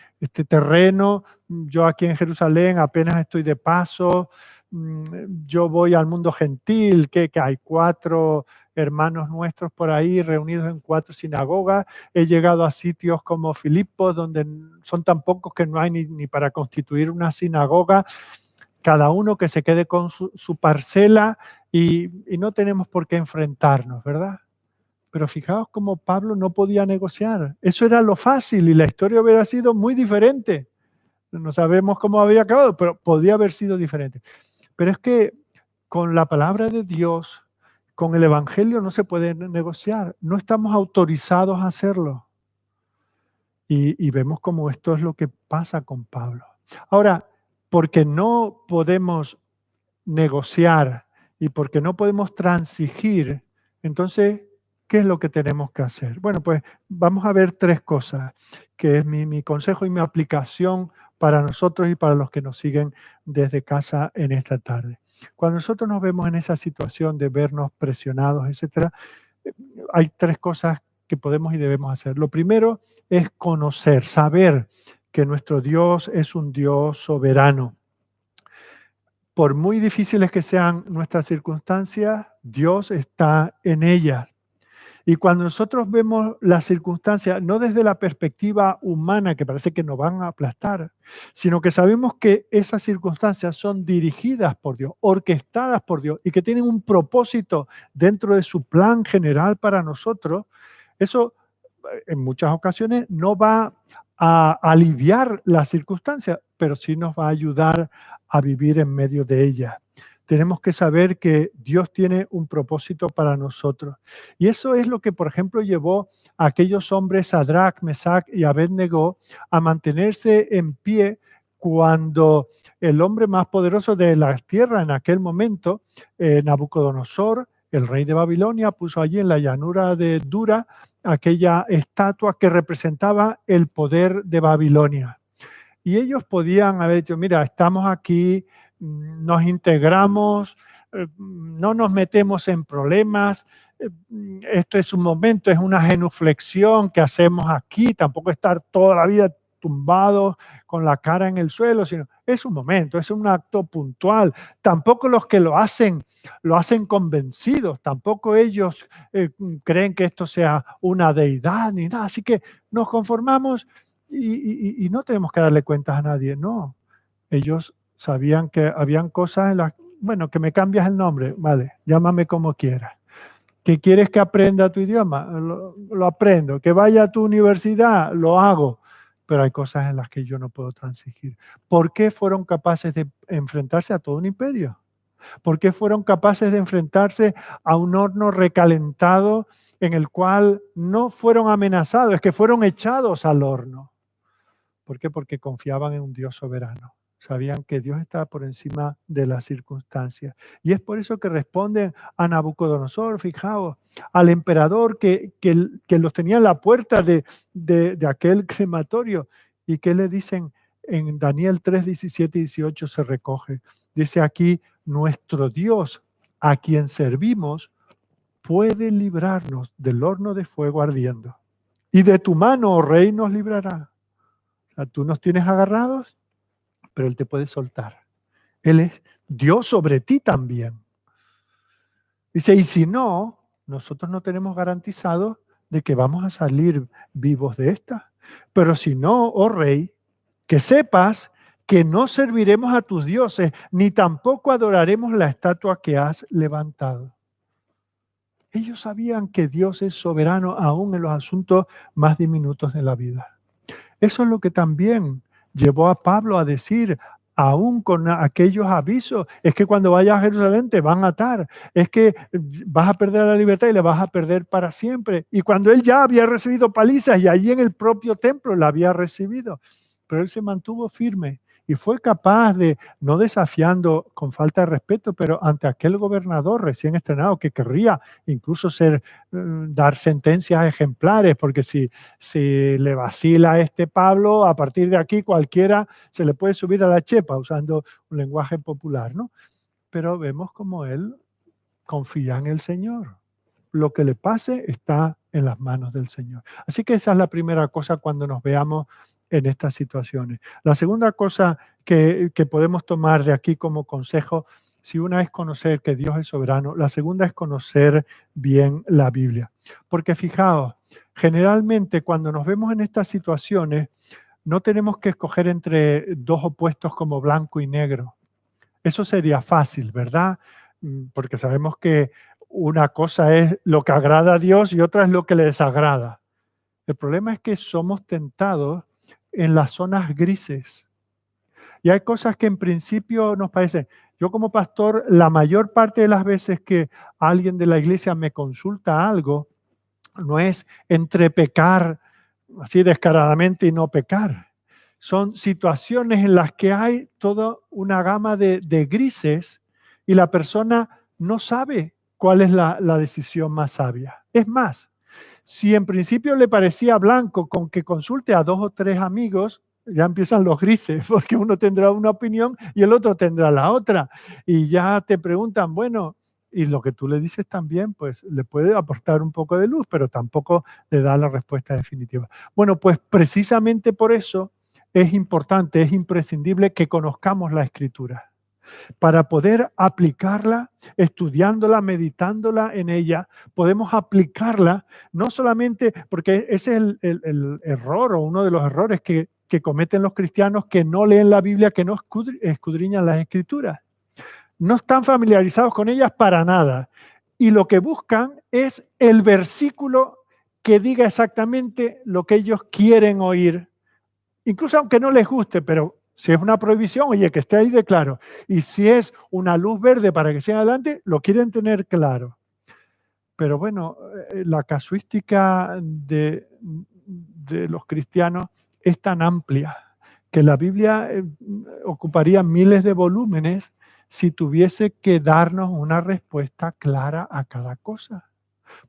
terreno, yo aquí en Jerusalén apenas estoy de paso, mm, yo voy al mundo gentil, que hay 4 hermanos nuestros por ahí reunidos en 4 sinagogas, he llegado a sitios como Filipos, donde son tan pocos que no hay ni para constituir una sinagoga, cada uno que se quede con su parcela y no tenemos por qué enfrentarnos, ¿verdad? Pero fijaos cómo Pablo no podía negociar. Eso era lo fácil y la historia hubiera sido muy diferente. No sabemos cómo había acabado, pero podía haber sido diferente. Pero es que con la palabra de Dios, con el Evangelio no se puede negociar. No estamos autorizados a hacerlo. Y vemos cómo esto es lo que pasa con Pablo. Ahora, porque no podemos negociar y porque no podemos transigir, entonces, ¿qué es lo que tenemos que hacer? Bueno, pues vamos a ver 3 cosas, que es mi consejo y mi aplicación para nosotros y para los que nos siguen desde casa en esta tarde. Cuando nosotros nos vemos en esa situación de vernos presionados, etcétera, eh, hay 3 cosas que podemos y debemos hacer. Lo primero es conocer, saber que nuestro Dios es un Dios soberano. Por muy difíciles que sean nuestras circunstancias, Dios está en ellas. Y cuando nosotros vemos las circunstancias, no desde la perspectiva humana, que parece que nos van a aplastar, sino que sabemos que esas circunstancias son dirigidas por Dios, orquestadas por Dios y que tienen un propósito dentro de su plan general para nosotros, eso en muchas ocasiones no va a aliviar las circunstancias, pero sí nos va a ayudar a vivir en medio de ellas. Tenemos que saber que Dios tiene un propósito para nosotros. Y eso es lo que, por ejemplo, llevó a aquellos hombres, Sadrach, Mesach y Abednego, a mantenerse en pie cuando el hombre más poderoso de la tierra en aquel momento, Nabucodonosor, el rey de Babilonia, puso allí en la llanura de Dura aquella estatua que representaba el poder de Babilonia. Y ellos podían haber dicho, mira, estamos aquí, nos integramos, no nos metemos en problemas, esto es un momento, es una genuflexión que hacemos aquí, tampoco estar toda la vida tumbados con la cara en el suelo, sino es un momento, es un acto puntual. Tampoco los que lo hacen convencidos, tampoco ellos creen que esto sea una deidad ni nada. Así que nos conformamos y no tenemos que darle cuentas a nadie, no. Ellos sabían que habían cosas en las, bueno, que me cambias el nombre, vale, llámame como quieras. ¿Que quieres que aprenda tu idioma? Lo aprendo. ¿Que vaya a tu universidad? Lo hago. Pero hay cosas en las que yo no puedo transigir. ¿Por qué fueron capaces de enfrentarse a todo un imperio? ¿Por qué fueron capaces de enfrentarse a un horno recalentado en el cual no fueron amenazados, es que fueron echados al horno? ¿Por qué? Porque confiaban en un Dios soberano. Sabían que Dios estaba por encima de las circunstancias. Y es por eso que responden a Nabucodonosor, fijaos, al emperador que los tenía en la puerta de aquel crematorio. ¿Y qué le dicen? En Daniel 3, 17 y 18 se recoge. Dice aquí, nuestro Dios, a quien servimos, puede librarnos del horno de fuego ardiendo. Y de tu mano, oh rey, nos librará. O sea, tú nos tienes agarrados, pero Él te puede soltar. Él es Dios sobre ti también. Dice, y si no, nosotros no tenemos garantizado de que vamos a salir vivos de esta. Pero si no, oh rey, que sepas que no serviremos a tus dioses, ni tampoco adoraremos la estatua que has levantado. Ellos sabían que Dios es soberano aún en los asuntos más diminutos de la vida. Eso es lo que también llevó a Pablo a decir, aún con aquellos avisos, es que cuando vayas a Jerusalén te van a atar, es que vas a perder la libertad y la vas a perder para siempre. Y cuando él ya había recibido palizas y allí en el propio templo la había recibido, pero él se mantuvo firme y fue capaz de, no desafiando con falta de respeto, pero ante aquel gobernador recién estrenado que querría incluso dar sentencias ejemplares, porque si le vacila a este Pablo, a partir de aquí cualquiera se le puede subir a la chepa, usando un lenguaje popular, ¿no? Pero vemos como él confía en el Señor. Lo que le pase está en las manos del Señor. Así que esa es la primera cosa cuando nos veamos en estas situaciones. La segunda cosa que podemos tomar de aquí como consejo, si una es conocer que Dios es soberano, la segunda es conocer bien la Biblia. Porque fijaos, generalmente cuando nos vemos en estas situaciones, no tenemos que escoger entre dos opuestos como blanco y negro. Eso sería fácil, ¿verdad? Porque sabemos que una cosa es lo que agrada a Dios y otra es lo que le desagrada. El problema es que somos tentados en las zonas grises. Y hay cosas que en principio nos parecen. Yo como pastor, la mayor parte de las veces que alguien de la iglesia me consulta algo, no es entre pecar así descaradamente y no pecar. Son situaciones en las que hay toda una gama de grises y la persona no sabe cuál es la decisión más sabia. Es más, si en principio le parecía blanco con que consulte a 2 o 3 amigos, ya empiezan los grises, porque uno tendrá una opinión y el otro tendrá la otra. Y ya te preguntan, bueno, y lo que tú le dices también, pues le puede aportar un poco de luz, pero tampoco le da la respuesta definitiva. Bueno, pues precisamente por eso es importante, es imprescindible que conozcamos la Escritura para poder aplicarla, estudiándola, meditándola en ella, podemos aplicarla no solamente, porque ese es el error o uno de los errores que cometen los cristianos que no leen la Biblia, que no escudriñan las Escrituras. No están familiarizados con ellas para nada. Y lo que buscan es el versículo que diga exactamente lo que ellos quieren oír incluso aunque no les guste, pero si es una prohibición, oye, que esté ahí de claro. Y si es una luz verde para que siga adelante, lo quieren tener claro. Pero bueno, la casuística de los cristianos es tan amplia que la Biblia ocuparía miles de volúmenes si tuviese que darnos una respuesta clara a cada cosa.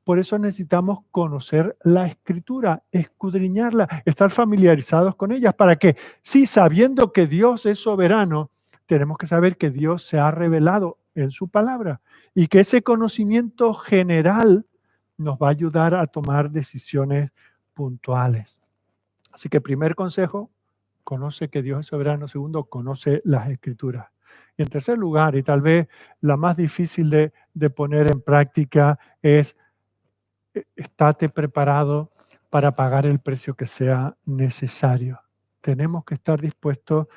Por eso necesitamos conocer la Escritura, escudriñarla, estar familiarizados con ellas. ¿Para qué? Sí, sabiendo que Dios es soberano, tenemos que saber que Dios se ha revelado en su palabra y que ese conocimiento general nos va a ayudar a tomar decisiones puntuales. Así que primer consejo, conoce que Dios es soberano. Segundo, conoce las Escrituras. Y en tercer lugar, y tal vez la más difícil de poner en práctica, es estate preparado para pagar el precio que sea necesario. Tenemos que estar dispuestos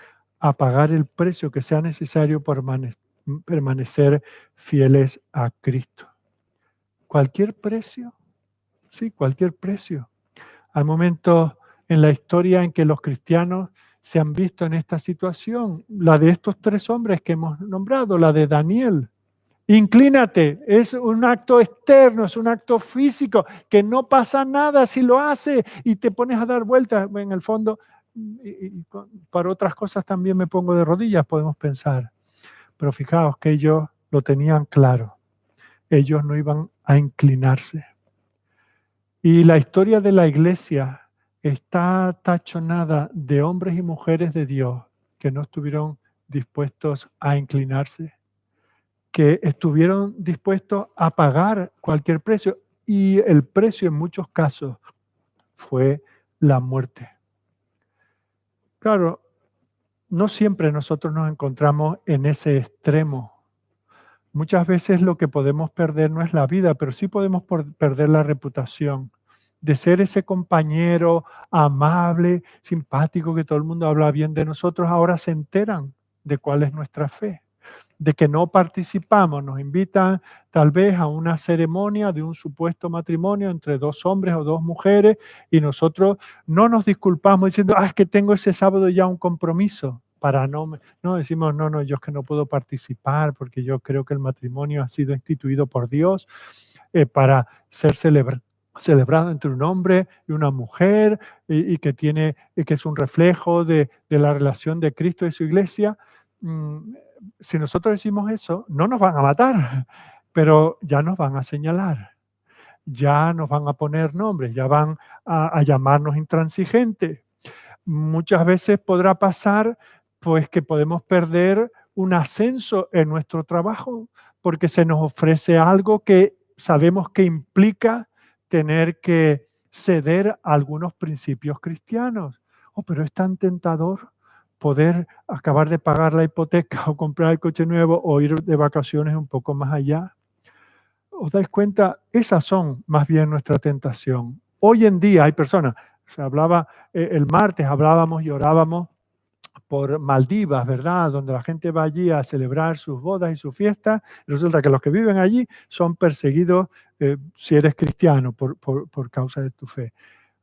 a pagar el precio que sea necesario por permanecer fieles a Cristo. Cualquier precio, sí, cualquier precio. Hay momentos en la historia en que los cristianos se han visto en esta situación, la de estos tres hombres que hemos nombrado, la de Daniel. Inclínate, es un acto externo, es un acto físico, que no pasa nada si lo hace y te pones a dar vueltas. En el fondo, para otras cosas también me pongo de rodillas, podemos pensar. Pero fijaos que ellos lo tenían claro, ellos no iban a inclinarse. Y la historia de la iglesia está tachonada de hombres y mujeres de Dios que no estuvieron dispuestos a inclinarse, que estuvieron dispuestos a pagar cualquier precio, y el precio en muchos casos fue la muerte. Claro, no siempre nosotros nos encontramos en ese extremo. Muchas veces lo que podemos perder no es la vida, pero sí podemos perder la reputación de ser ese compañero amable, simpático, que todo el mundo habla bien de nosotros. Ahora se enteran de cuál es nuestra fe, de que no participamos. Nos invitan tal vez a una ceremonia de un supuesto matrimonio entre dos hombres o dos mujeres y nosotros no nos disculpamos diciendo, es que tengo ese sábado ya un compromiso. No decimos, no, yo es que no puedo participar porque yo creo que el matrimonio ha sido instituido por Dios para ser celebrado entre un hombre y una mujer y que es un reflejo de la relación de Cristo y su iglesia. Si nosotros decimos eso, no nos van a matar, pero ya nos van a señalar, ya nos van a poner nombres, ya van a llamarnos intransigentes. Muchas veces podrá pasar pues que podemos perder un ascenso en nuestro trabajo porque se nos ofrece algo que sabemos que implica tener que ceder a algunos principios cristianos. Pero es tan tentador poder acabar de pagar la hipoteca o comprar el coche nuevo o ir de vacaciones un poco más allá. ¿Os dais cuenta? Esas son más bien nuestra tentación. Hoy en día hay personas, se hablaba, el martes hablábamos y orábamos por Maldivas, ¿verdad? Donde la gente va allí a celebrar sus bodas y sus fiestas. Resulta que los que viven allí son perseguidos si eres cristiano por causa de tu fe.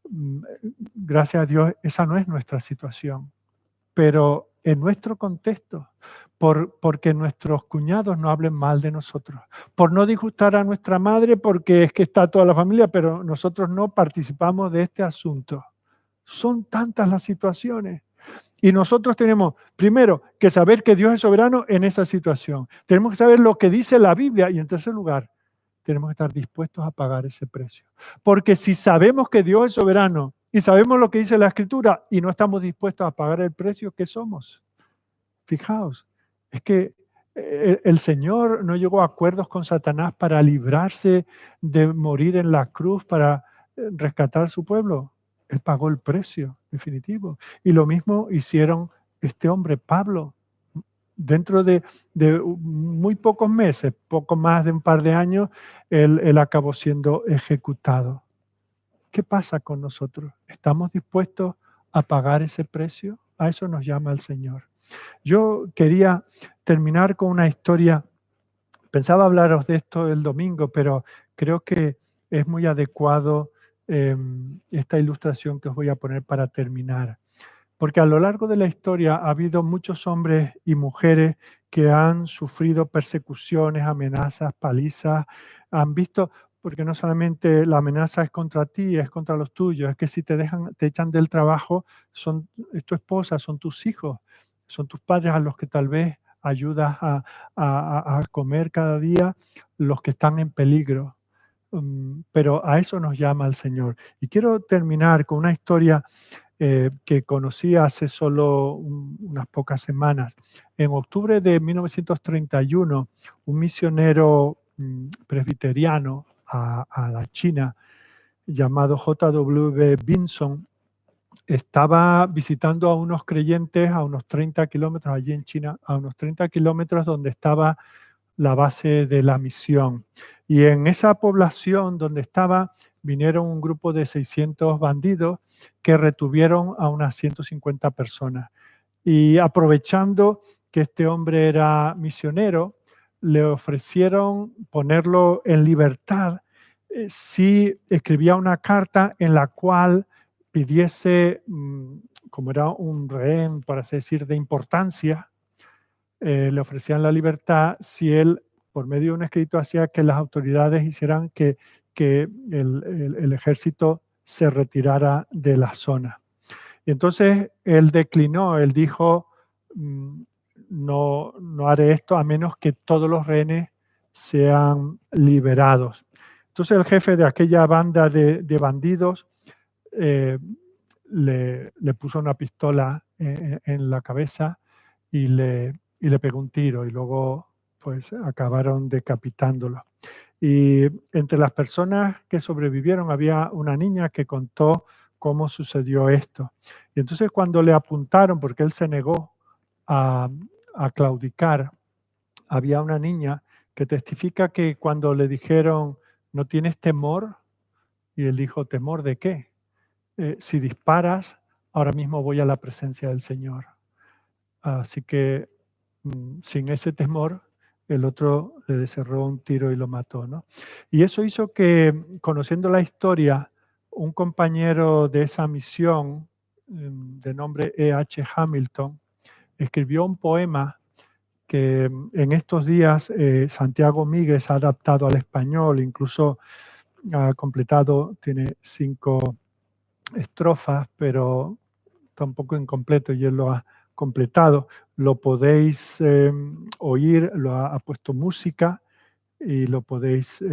Gracias a Dios, esa no es nuestra situación. Pero en nuestro contexto, porque nuestros cuñados no hablen mal de nosotros, por no disgustar a nuestra madre porque es que está toda la familia, pero nosotros no participamos de este asunto. Son tantas las situaciones. Y nosotros tenemos, primero, que saber que Dios es soberano en esa situación. Tenemos que saber lo que dice la Biblia y, en tercer lugar, tenemos que estar dispuestos a pagar ese precio. Porque si sabemos que Dios es soberano y sabemos lo que dice la Escritura y no estamos dispuestos a pagar el precio, ¿qué somos? Fijaos, es que el Señor no llegó a acuerdos con Satanás para librarse de morir en la cruz para rescatar su pueblo. Él pagó el precio definitivo. Y lo mismo hicieron este hombre, Pablo. Dentro de muy pocos meses, poco más de un par de años, él acabó siendo ejecutado. ¿Qué pasa con nosotros? ¿Estamos dispuestos a pagar ese precio? A eso nos llama el Señor. Yo quería terminar con una historia. Pensaba hablaros de esto el domingo, pero creo que es muy adecuado esta ilustración que os voy a poner para terminar. Porque a lo largo de la historia ha habido muchos hombres y mujeres que han sufrido persecuciones, amenazas, palizas, han visto, porque no solamente la amenaza es contra ti, es contra los tuyos, es que si te dejan, te echan del trabajo, es tu esposa, son tus hijos, son tus padres a los que tal vez ayudas a comer cada día, los que están en peligro. Pero a eso nos llama el Señor. Y quiero terminar con una historia que conocí hace solo unas pocas semanas. En octubre de 1931, un misionero presbiteriano a la China llamado J.W. Vinson estaba visitando a unos creyentes a unos 30 kilómetros allí en China, a unos 30 kilómetros donde estaba la base de la misión. Y en esa población donde estaba, vinieron un grupo de 600 bandidos que retuvieron a unas 150 personas. Y aprovechando que este hombre era misionero, le ofrecieron ponerlo en libertad si escribía una carta en la cual pidiese, como era un rehén, por así decir, de importancia, le ofrecían la libertad si él, por medio de un escrito, hacía que las autoridades hicieran que el ejército se retirara de la zona. Y entonces él declinó, él dijo, mm, no haré esto a menos que todos los rehenes sean liberados. Entonces el jefe de aquella banda de bandidos eh, le puso una pistola en la cabeza y le pegó un tiro y luego pues acabaron decapitándolo. Y entre las personas que sobrevivieron había una niña que contó cómo sucedió esto. Y entonces cuando le apuntaron, porque él se negó a, a claudicar, había una niña que testifica que cuando le dijeron, ¿no tienes temor? Y él dijo, ¿temor de qué? Si disparas, ahora mismo voy a la presencia del Señor. Así que sin ese temor, el otro le descerró un tiro y lo mató, ¿no? Y eso hizo que, conociendo la historia, un compañero de esa misión, de nombre E.H. Hamilton, escribió un poema que en estos días Santiago Míguez ha adaptado al español, incluso ha completado, tiene 5 estrofas, pero está un poco incompleto y él lo ha completado. Lo podéis oír, ha puesto música y lo podéis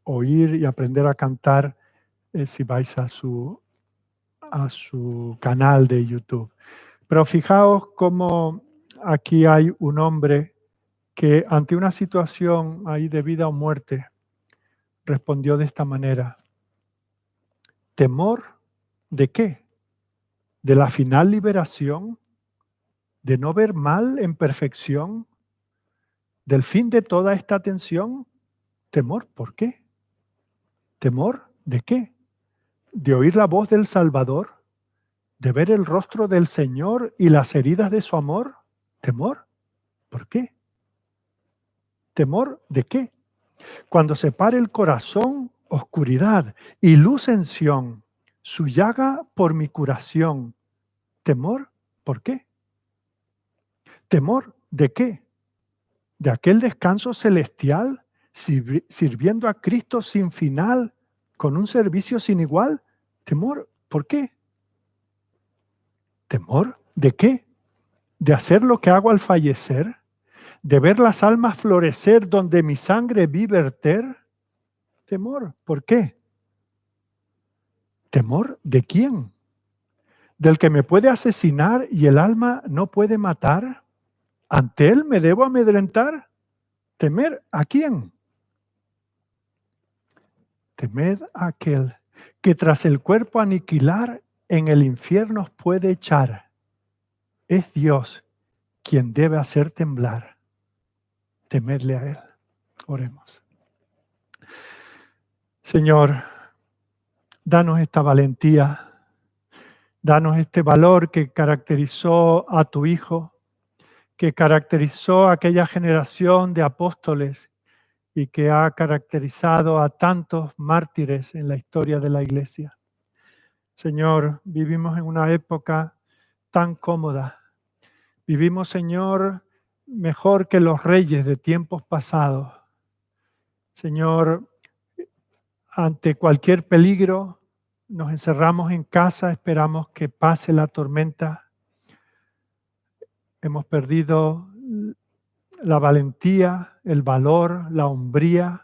oír y aprender a cantar si vais a su canal de YouTube. Pero fijaos cómo aquí hay un hombre que ante una situación ahí de vida o muerte respondió de esta manera. ¿Temor de qué? ¿De la final liberación? ¿De no ver mal en perfección? ¿Del fin de toda esta tensión? ¿Temor? ¿Por qué? ¿Temor de qué? ¿De oír la voz del Salvador? ¿De ver el rostro del Señor y las heridas de su amor? ¿Temor? ¿Por qué? ¿Temor de qué? Cuando separe el corazón, oscuridad y luz en Sión, su llaga por mi curación. ¿Temor? ¿Por qué? ¿Temor de qué? ¿De aquel descanso celestial, sirviendo a Cristo sin final, con un servicio sin igual? ¿Temor? ¿Por qué? ¿Temor? ¿De qué? ¿De hacer lo que hago al fallecer? ¿De ver las almas florecer donde mi sangre vi verter? ¿Temor? ¿Por qué? ¿Temor de quién? ¿Del que me puede asesinar y el alma no puede matar? ¿Ante él me debo amedrentar? ¿Temer a quién? Temed a aquel que tras el cuerpo aniquilar en el infierno os puede echar. Es Dios quien debe hacer temblar. Temedle a Él. Oremos. Señor, danos esta valentía, danos este valor que caracterizó a tu Hijo, que caracterizó a aquella generación de apóstoles y que ha caracterizado a tantos mártires en la historia de la Iglesia. Señor, vivimos en una época tan cómoda. Vivimos, Señor, mejor que los reyes de tiempos pasados. Señor, ante cualquier peligro, nos encerramos en casa, esperamos que pase la tormenta. Hemos perdido la valentía, el valor, la hombría.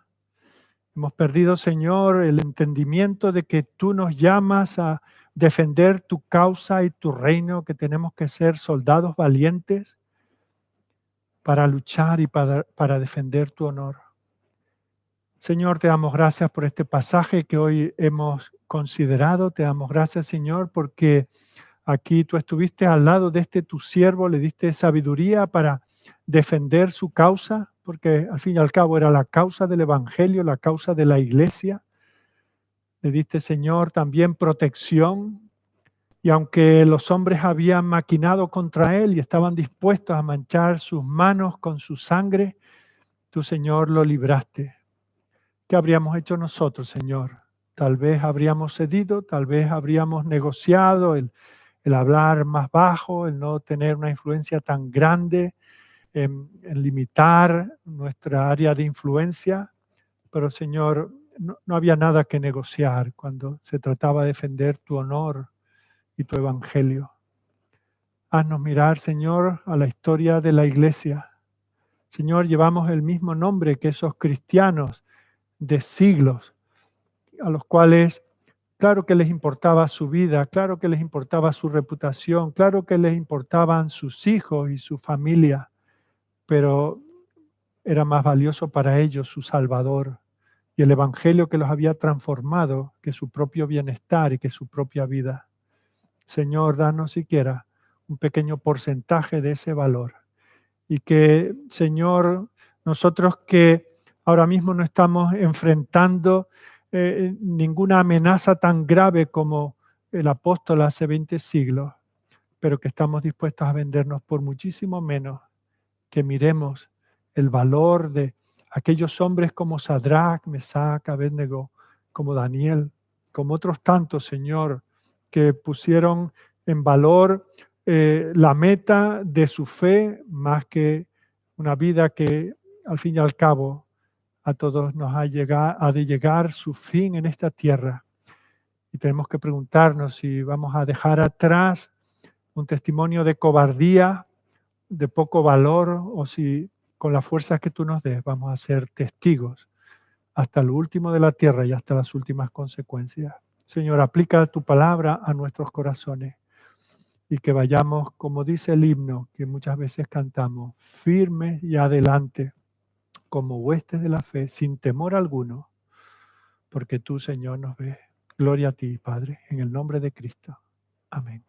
Hemos perdido, Señor, el entendimiento de que tú nos llamas a defender tu causa y tu reino, que tenemos que ser soldados valientes para luchar y para defender tu honor. Señor, te damos gracias por este pasaje que hoy hemos considerado. Te damos gracias, Señor, porque aquí tú estuviste al lado de este tu siervo, le diste sabiduría para defender su causa, porque al fin y al cabo era la causa del Evangelio, la causa de la iglesia. Le diste, Señor, también protección. Y aunque los hombres habían maquinado contra él y estaban dispuestos a manchar sus manos con su sangre, tú, Señor, lo libraste. ¿Qué habríamos hecho nosotros, Señor? Tal vez habríamos cedido, tal vez habríamos negociado el hablar más bajo, el no tener una influencia tan grande, en limitar nuestra área de influencia. Pero, Señor, no había nada que negociar cuando se trataba de defender tu honor y tu evangelio. Haznos mirar, Señor, a la historia de la iglesia. Señor, llevamos el mismo nombre que esos cristianos de siglos, a los cuales, claro que les importaba su vida, claro que les importaba su reputación, claro que les importaban sus hijos y su familia, pero era más valioso para ellos su Salvador y el Evangelio que los había transformado que su propio bienestar y que su propia vida. Señor, danos siquiera un pequeño porcentaje de ese valor. Y que, Señor, nosotros que ahora mismo no estamos enfrentando ninguna amenaza tan grave como el apóstol hace 20 siglos, pero que estamos dispuestos a vendernos por muchísimo menos, que miremos el valor de aquellos hombres como Sadrach, Mesach, Abednego, como Daniel, como otros tantos, Señor, que pusieron en valor la meta de su fe más que una vida que al fin y al cabo a todos nos ha de llegar su fin en esta tierra. Y tenemos que preguntarnos si vamos a dejar atrás un testimonio de cobardía, de poco valor, o si con las fuerzas que tú nos des vamos a ser testigos hasta lo último de la tierra y hasta las últimas consecuencias. Señor, aplica tu palabra a nuestros corazones y que vayamos, como dice el himno que muchas veces cantamos, firmes y adelante, como huestes de la fe, sin temor alguno, porque tú, Señor, nos ves. Gloria a ti, Padre, en el nombre de Cristo. Amén.